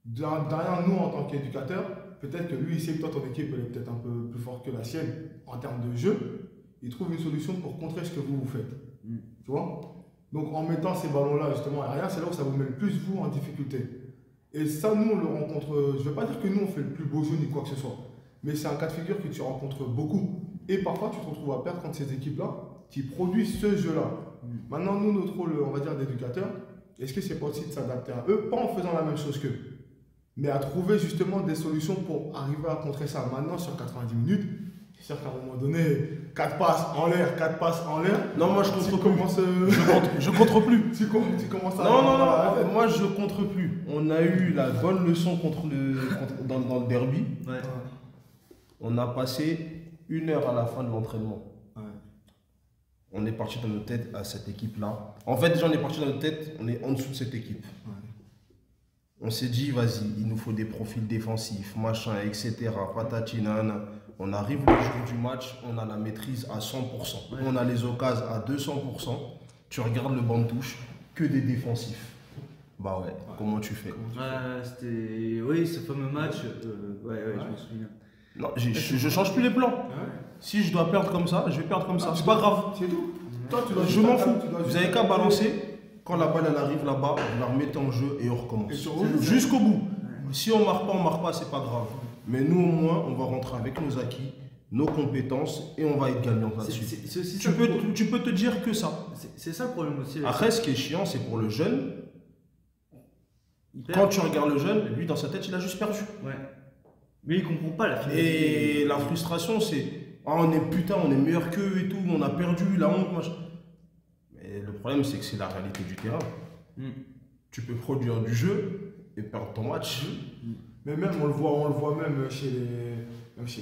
Derrière nous, en tant qu'éducateurs, peut-être que lui, il sait que toi, ton équipe, elle est peut-être un peu plus forte que la sienne en termes de jeu. Il trouve une solution pour contrer ce que vous faites. Tu vois? Donc, en mettant ces ballons-là, justement, aériens, c'est là où ça vous met le plus, vous, en difficulté. Et ça, nous, on le rencontre. Je ne veux pas dire que nous, on fait le plus beau jeu ni quoi que ce soit. Mais c'est un cas de figure que tu rencontres beaucoup. Et parfois, tu te retrouves à perdre contre ces équipes-là qui produisent ce jeu-là. Maintenant, nous, notre rôle, on va dire, d'éducateur, est-ce que c'est pas aussi de s'adapter à eux, pas en faisant la même chose qu'eux, mais à trouver justement des solutions pour arriver à contrer ça. Maintenant, sur 90 minutes, c'est sûr qu'à un moment donné, 4 passes en l'air, 4 passes en l'air. Non, moi je tu contre plus. commences, Je contre plus. tu commences à. Non, moi je contre plus. On a eu la bonne leçon dans le derby. Ouais. On a passé 1 heure à la fin de l'entraînement. Ouais. on est parti dans notre tête à cette équipe-là. En fait, déjà, on est parti dans notre tête, on est en dessous de cette équipe. On s'est dit, vas-y, il nous faut des profils défensifs, machin, etc. Patati, nanana. On arrive le jour du match, on a la maîtrise à 100%. Ouais. On a les occasions à 200%. Tu regardes le banc de touche, que des défensifs. Bah ouais, comment tu fais? C'était. Oui, ce fameux match. Ouais, je me souviens. Non, je change plus les plans. Si je dois perdre comme ça, je vais perdre comme ça. C'est pas grave. C'est tout. Toi, tu dois Je m'en fous. Vous avez qu'à balancer. Quand la balle elle arrive là-bas, vous la remettez en jeu et on recommence. Jusqu'au bout. Si on marque pas, c'est pas grave. Mais nous au moins, on va rentrer avec nos acquis, nos compétences et on va être gagnant là-dessus. C'est aussi Tu ça. peux te dire que ça. C'est ça le problème aussi. Après, ce qui est chiant, c'est pour le jeune. Il perd. Quand tu regardes le jeune, lui dans sa tête, il a juste perdu. Ouais. Mais il comprend pas la finalité. Et la frustration, c'est on est meilleur qu'eux et tout, on a perdu, la honte, machin. Mais le problème, c'est que c'est la réalité du terrain. Tu peux produire du jeu et perdre ton match. Mais même, on le voit même chez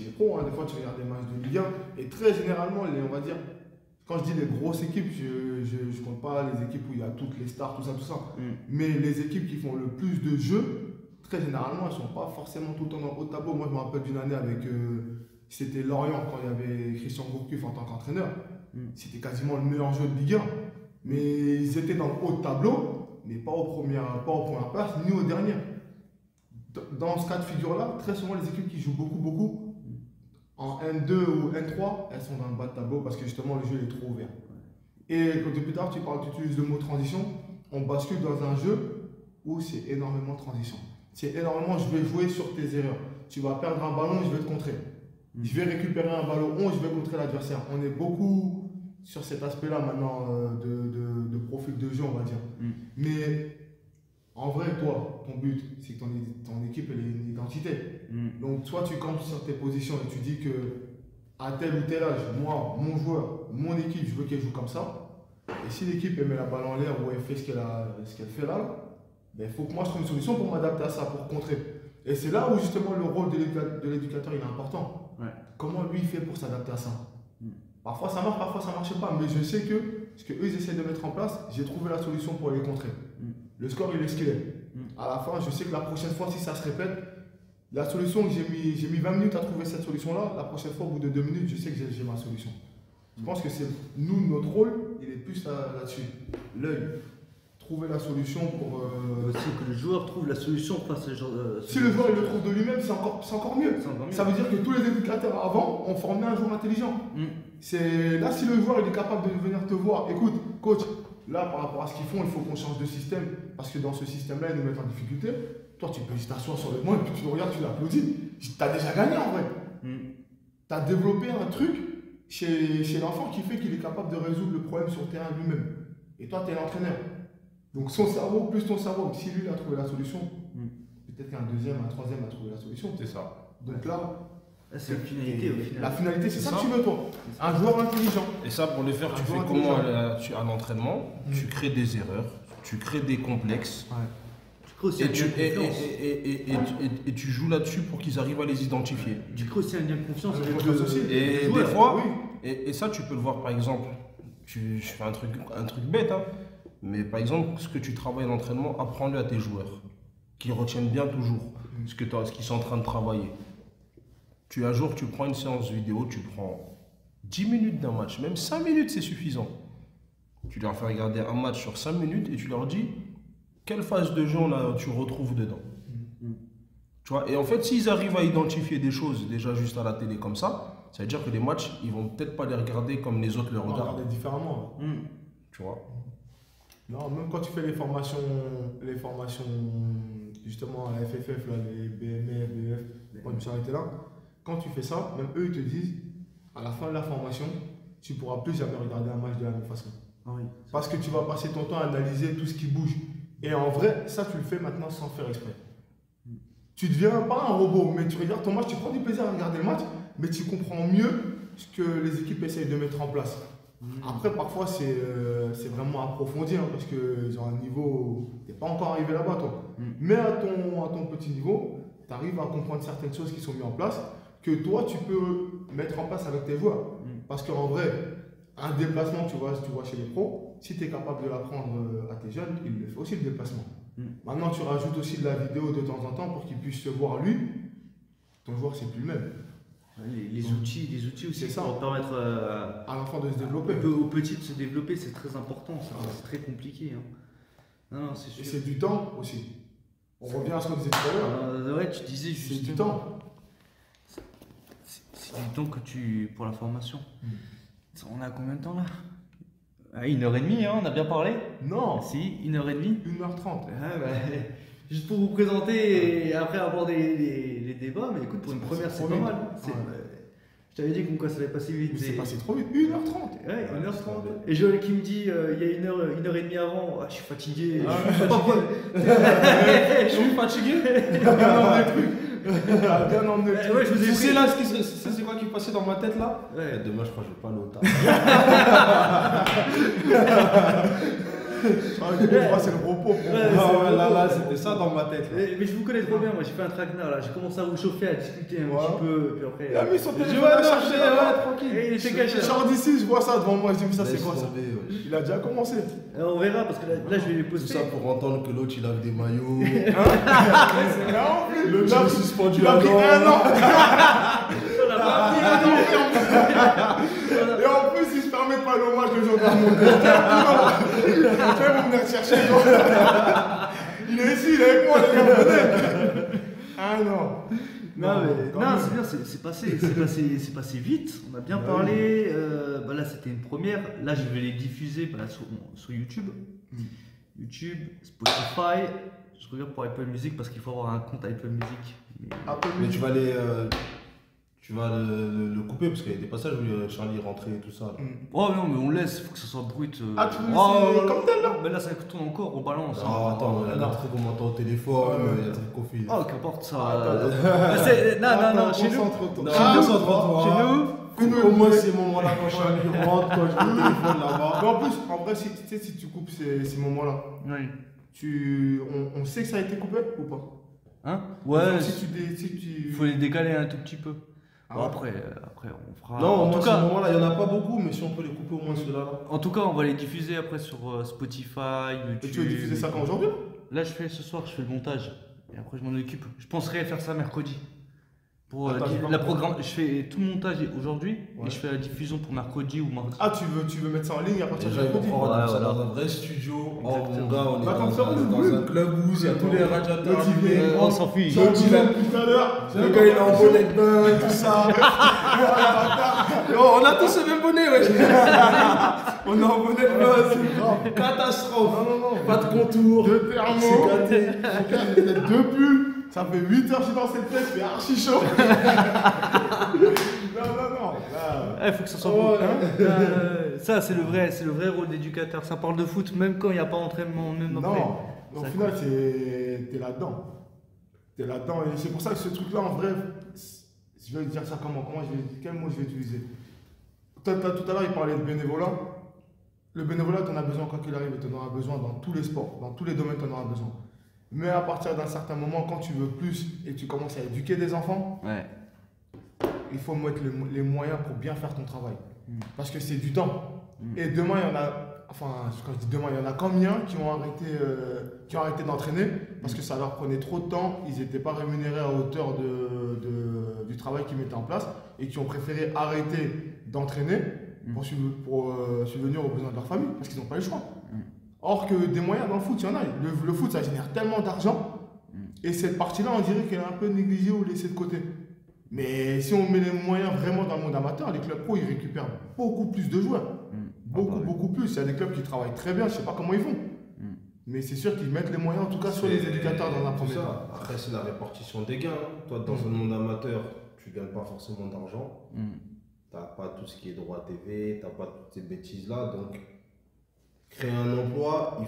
les pros. Hein. Des fois, tu regardes des matchs de Ligue 1 et très généralement, on va dire, quand je dis les grosses équipes, je ne compte pas les équipes où il y a toutes les stars, tout ça. Mais les équipes qui font le plus de jeux, très généralement, elles ne sont pas forcément tout le temps dans le haut tableau. Moi, je me rappelle d'une année avec, c'était Lorient, quand il y avait Christian Gourcuff en tant qu'entraîneur. C'était quasiment le meilleur jeu de Ligue 1. Mais ils étaient dans le haut tableau, mais pas aux premières places, ni aux dernières. Dans ce cas de figure-là, très souvent, les équipes qui jouent beaucoup, en N2 ou N3, elles sont dans le bas de tableau parce que justement, le jeu est trop ouvert. Et quand depuis tard, tu utilises le mot transition, on bascule dans un jeu où c'est énormément transition. C'est énormément, je vais jouer sur tes erreurs. Tu vas perdre un ballon, je vais te contrer. Je vais récupérer un ballon, je vais contrer l'adversaire. On est beaucoup sur cet aspect-là maintenant de profil de jeu, on va dire. Mais en vrai, toi, ton but, c'est que ton équipe elle ait une identité. Donc, soit tu campes sur tes positions et tu dis que à tel ou tel âge, moi, mon joueur, mon équipe, je veux qu'elle joue comme ça. Et si l'équipe met la balle en l'air ou elle fait ce qu'elle fait là, il faut que moi je trouve une solution pour m'adapter à ça, pour contrer. Et c'est là où justement le rôle de l'éducateur il est important. Comment lui il fait pour s'adapter à ça? Parfois ça marche, parfois ça ne marche pas, mais je sais que ce qu'eux ils essaient de mettre en place, j'ai trouvé la solution pour les contrer. Le score il est ce qu'il est. À la fin, je sais que la prochaine fois, si ça se répète, la solution que j'ai mis 20 minutes à trouver cette solution-là, la prochaine fois, au bout de 2 minutes, je sais que j'ai ma solution. Je pense que c'est nous, notre rôle, il est plus là-dessus. L'œil. Trouver la solution pour. Aussi que le joueur trouve la solution face à ce genre de. Si le joueur il le trouve de lui-même, c'est encore mieux. Ça veut dire que tous les éducateurs avant ont formé un joueur intelligent. Là, si le joueur il est capable de venir te voir, écoute, coach, là par rapport à ce qu'ils font, il faut qu'on change de système parce que dans ce système-là, ils nous mettent en difficulté. Toi, tu peux juste t'asseoir sur le banc et puis tu le regardes, tu l'applaudis. T'as déjà gagné en vrai. T'as développé un truc chez l'enfant qui fait qu'il est capable de résoudre le problème sur le terrain lui-même. Et toi, tu es l'entraîneur. Donc son cerveau plus ton cerveau, si lui il a trouvé la solution, peut-être qu'un deuxième, un troisième a trouvé la solution. C'est ça. Donc là, c'est la finalité au final. La finalité, c'est ça que tu veux toi. Un joueur intelligent. Et ça, pour le faire, tu fais comment à l'entraînement? Tu crées des erreurs, tu crées des complexes. Et tu joues là-dessus pour qu'ils arrivent à les identifier. Tu crées aussi un lien de confiance avec Et des fois, et ça tu peux le voir par exemple, je fais un truc bête, hein, mais par exemple, ce que tu travailles à l'entraînement, apprends-le à tes joueurs, qu'ils retiennent bien toujours ce qu'ils sont en train de travailler. Un jour, tu prends une séance vidéo, tu prends 10 minutes d'un match, même 5 minutes c'est suffisant. Tu leur fais regarder un match sur 5 minutes et tu leur dis quelle phase de jeu tu retrouves dedans. Tu vois, et en fait, s'ils arrivent à identifier des choses déjà juste à la télé comme ça veut dire que les matchs, ils vont peut-être pas les regarder comme les autres les regardent. Regarder différemment. Tu vois. Non, même quand tu fais les formations justement à la FFF, là, les BMF, BF, quand tu arrêté là, quand tu fais ça, même eux ils te disent, à la fin de la formation, tu ne pourras plus jamais regarder un match de la même façon. Parce que tu vas passer ton temps à analyser tout ce qui bouge. Et en vrai, ça tu le fais maintenant sans faire exprès. Tu ne deviens pas un robot, mais tu regardes ton match, tu prends du plaisir à regarder le match, mais tu comprends mieux ce que les équipes essayent de mettre en place. Après, parfois, c'est vraiment approfondi, hein, parce qu'ils ont un niveau, tu n'es pas encore arrivé là-bas, toi. Mais à ton petit niveau, tu arrives à comprendre certaines choses qui sont mises en place, que toi, tu peux mettre en place avec tes joueurs. Parce qu'en vrai, Un déplacement, tu vois chez les pros, si tu es capable de l'apprendre à tes jeunes, il le fait aussi le déplacement. Maintenant, tu rajoutes aussi de la vidéo de temps en temps pour qu'il puisse se voir lui. Ton joueur, c'est plus le même. Les outils aussi C'est ça. pour permettre À l'enfant de se développer. aux petits de se développer, c'est très important, ça. C'est très compliqué. Hein. Non, c'est Et sûr. c'est du temps aussi. On revient à ce qu'on disait tout à l'heure. Ouais, tu disais C'est juste du temps. C'est du temps que pour la formation. On a combien de temps là? 1h30, hein, on a bien parlé. Non, Si, 1h30. 1h30. Ah, bah, juste pour vous présenter et après aborder les débats, mais écoute, pour une première, c'est trop pas vite. mal. Ouais. Je t'avais dit qu'on ça allait passer vite. Mais c'est et- passé trop vite. 1h30. Ouais, Ouais, 1h30. c'est Et Joël qui me dit, il y a 1h30 avant, ah, je suis fatigué. Ah, je suis fatigué. Je suis fatigué. Bien emmené le truc. Bien emmené le truc. Ouais, je vous ai Tu sais pris. là, c'est quoi qui passait dans ma tête là? Ouais. Demain, je crois que je vais pas aller au taf. Moi, c'est le repos. Ouais, Ah, là, c'était ça dans ma tête. Là. Mais je vous connais trop bien, moi j'ai fait un traquenard là, j'ai commencé à vous chauffer, à discuter un Ouais. petit peu, puis après. Il a mis son J'ai téléphone ouais, à non, charger là-bas. tranquille. Et il était caché. Je sors d'ici, je vois ça devant moi, je dis mais ça c'est Laisse quoi ça? tomber, ouais. Il a déjà commencé. On verra parce que là je vais les Tout poster. ça pour entendre que l'autre il lave des maillots. Le Il est suspendu il a pris un an. Voilà. Et en plus, il se permet pas l'hommage le jour de la montée. Tu vas venir chercher. Il est ici, il est avec moi, les gars, venez. Ah non. Non, mais, quand non, même. c'est bien, c'est passé vite, on a bien Bah parlé. Bah là c'était une première, là je vais les diffuser sur YouTube. YouTube, Spotify. Je regarde pour Apple Music parce qu'il faut avoir un compte Apple Music. Apple Mais Music. tu vas le couper parce qu'il y a des passages où Charlie rentrait et tout ça. là. Oh non, mais on laisse, il faut que ce soit brut. Ah, tu veux oh, laisser comme tel là? Mais là ça tourne encore, on balance. hein. Ah, attends, il y a des trucs qu'on m'entend au téléphone, il y a des trucs qu'on fait. Oh, qu'importe ça. Attends, Non, chez nous. Non, Chez nous, concentre-toi. chez nous. Au moins ces moments-là quand Charlie rentre, quand je mets le téléphone là-bas. Mais en plus, en vrai, tu sais, si tu coupes ces moments-là, Oui. on sait que ça a été coupé ou pas? Hein? Ouais, Si il tu... faut les décaler un tout petit peu. Ah Bon, ouais. après, on fera. Non, en moi, tout ces cas, moments-là, il n'y en a pas beaucoup, mais si on peut les couper au moins ceux-là. Là. en tout cas, on va les diffuser après sur Spotify, YouTube. Et tu veux diffuser ça quand aujourd'hui? Là, ce soir, je fais le montage. Et après, je m'en occupe. Je penserai à faire ça mercredi. Pour Attends, j'ai pas la compris. programme, je fais tout le montage aujourd'hui Ouais. et je fais la diffusion pour mercredi ou mardi. Ah, tu veux mettre ça en ligne à partir de Déjà, ils vont mercredi? prendre Ouais, ça voilà. dans un vrai studio. Oh Exactement. mon gars, on est Bah, comme dans, ça, on est dans cool. un club où il y a tous les radiateurs Le TV. allumés. On s'en fiche. Je dis tout à l'heure. Le gars, il est en bonnet de bain, tout ça. Oh, on a tous le même bonnet, ouais. On est en bonnet de base. C'est grave. Catastrophe. Non. Pas de contour. Deux thermos. C'est gâté. Deux pulls. Ça fait 8 heures que je suis dans cette pièce, c'est archi chaud. Non. Là, Il faut que ça soit Oh, beau. hein. Ça, c'est le vrai rôle d'éducateur. Ça parle de foot, même quand il n'y a pas d'entraînement, même après. non, au Ça final, t'es là-dedans. T'es là-dedans. Et c'est pour ça que ce truc-là, en vrai, je vais dire ça comment quel mot je vais utiliser. Tout à l'heure, il parlait de bénévolat. Le bénévolat, tu en as besoin quand il arrive, tu en auras besoin dans tous les sports, dans tous les domaines, tu en auras besoin. Mais à partir d'un certain moment, quand tu veux plus et tu commences à éduquer des enfants, Ouais. il faut mettre les moyens pour bien faire ton travail. Parce que c'est du temps. Mm. Et demain, il y en a, enfin, quand je dis demain, il y en a combien qui ont arrêté d'entraîner parce que ça leur prenait trop de temps, ils n'étaient pas rémunérés à hauteur du travail qu'ils mettaient en place et qui ont préféré arrêter d'entraîner pour subvenir aux besoins de leur famille parce qu'ils n'ont pas eu le choix. Or que des moyens dans le foot, il y en a. Le foot, ça génère tellement d'argent et cette partie-là, on dirait qu'elle est un peu négligée ou laissée de côté. Mais si on met les moyens vraiment dans le monde amateur, les clubs pro, ils récupèrent beaucoup plus de joueurs. Beaucoup plus. Il y a des clubs qui travaillent très bien, je ne sais pas comment ils font. Mais c'est sûr qu'ils mettent les moyens, en tout cas, sur les éducateurs dans un premier temps. Après, c'est la répartition des gains. hein. Toi, dans un monde amateur, tu ne gagnes pas forcément d'argent. Tu n'as pas tout ce qui est droit TV, tu n'as pas toutes ces bêtises-là. Donc, créer un emploi,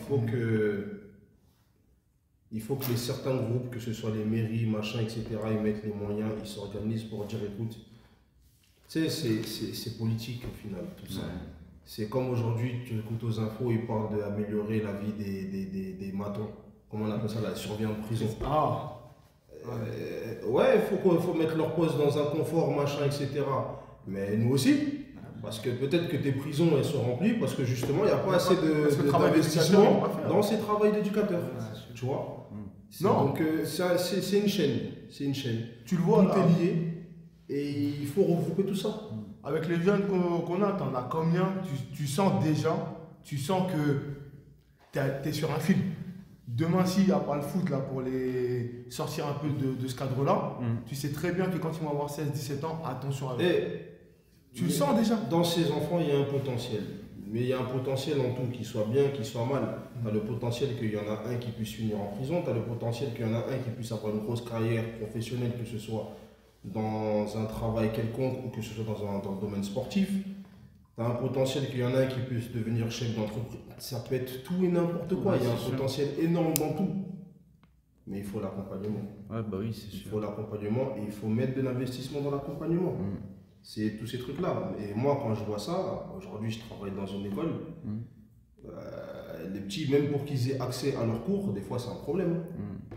il faut que certains groupes, que ce soit les mairies, machin, etc., ils mettent les moyens, ils s'organisent pour dire écoute, tu sais, c'est politique au final, tout ça. C'est comme aujourd'hui, tu écoutes aux infos, ils parlent d'améliorer la vie des matons. Comment on appelle ça, la survie en prison. Ah, Ouais, il faut mettre leur poste dans un confort, machin, etc. Mais nous aussi, Parce que peut-être que tes prisons elles sont remplies parce que justement il n'y a pas assez Parce que le travail d'éducateur, on d'investissement va pas faire. dans ces travails d'éducateurs. Ouais. Tu vois. Non. Donc c'est une chaîne. C'est une chaîne. Tu le vois Tout là, est lié et il faut regrouper tout ça. avec les jeunes qu'on a, t'en as combien tu sens déjà, tu sens que t'es sur un film. Demain, s'il n'y a pas le foot là, pour les sortir un peu de ce cadre-là, tu sais très bien que quand ils vont avoir 16-17 ans, attention avec eux. Et Tu le sens déjà. dans ces enfants, il y a un potentiel. Mais il y a un potentiel en tout, qu'il soit bien, qu'il soit mal. Tu as le potentiel qu'il y en a un qui puisse finir en prison, tu as le potentiel qu'il y en a un qui puisse avoir une grosse carrière professionnelle, que ce soit dans un travail quelconque ou que ce soit dans le domaine sportif. Tu as un potentiel qu'il y en a un qui puisse devenir chef d'entreprise. Ça peut être tout et n'importe quoi. Ouais, Il y a un c'est sûr. potentiel énorme dans tout. Mais il faut l'accompagnement. Ouais, bah oui, c'est Il sûr. faut l'accompagnement et il faut mettre de l'investissement dans l'accompagnement. C'est tous ces trucs-là. Et moi, quand je vois ça, aujourd'hui, je travaille dans une école. Les petits, même pour qu'ils aient accès à leurs cours, des fois, c'est un problème.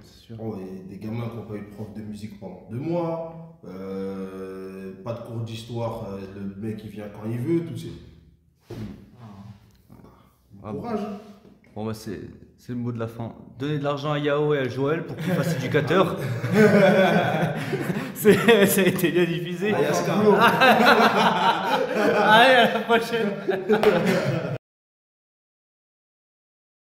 C'est sûr. Oh, et des gamins qui n'ont pas eu de prof de musique pendant 2 mois, pas de cours d'histoire, le mec, il vient quand il veut, tout c'est. Ah, Courage. Bon, bah, c'est le mot de la fin. Donnez de l'argent à Yao et à Joël pour qu'ils fassent éducateur. Ça a été bien diffusé. Ayaska. Allez, à la prochaine.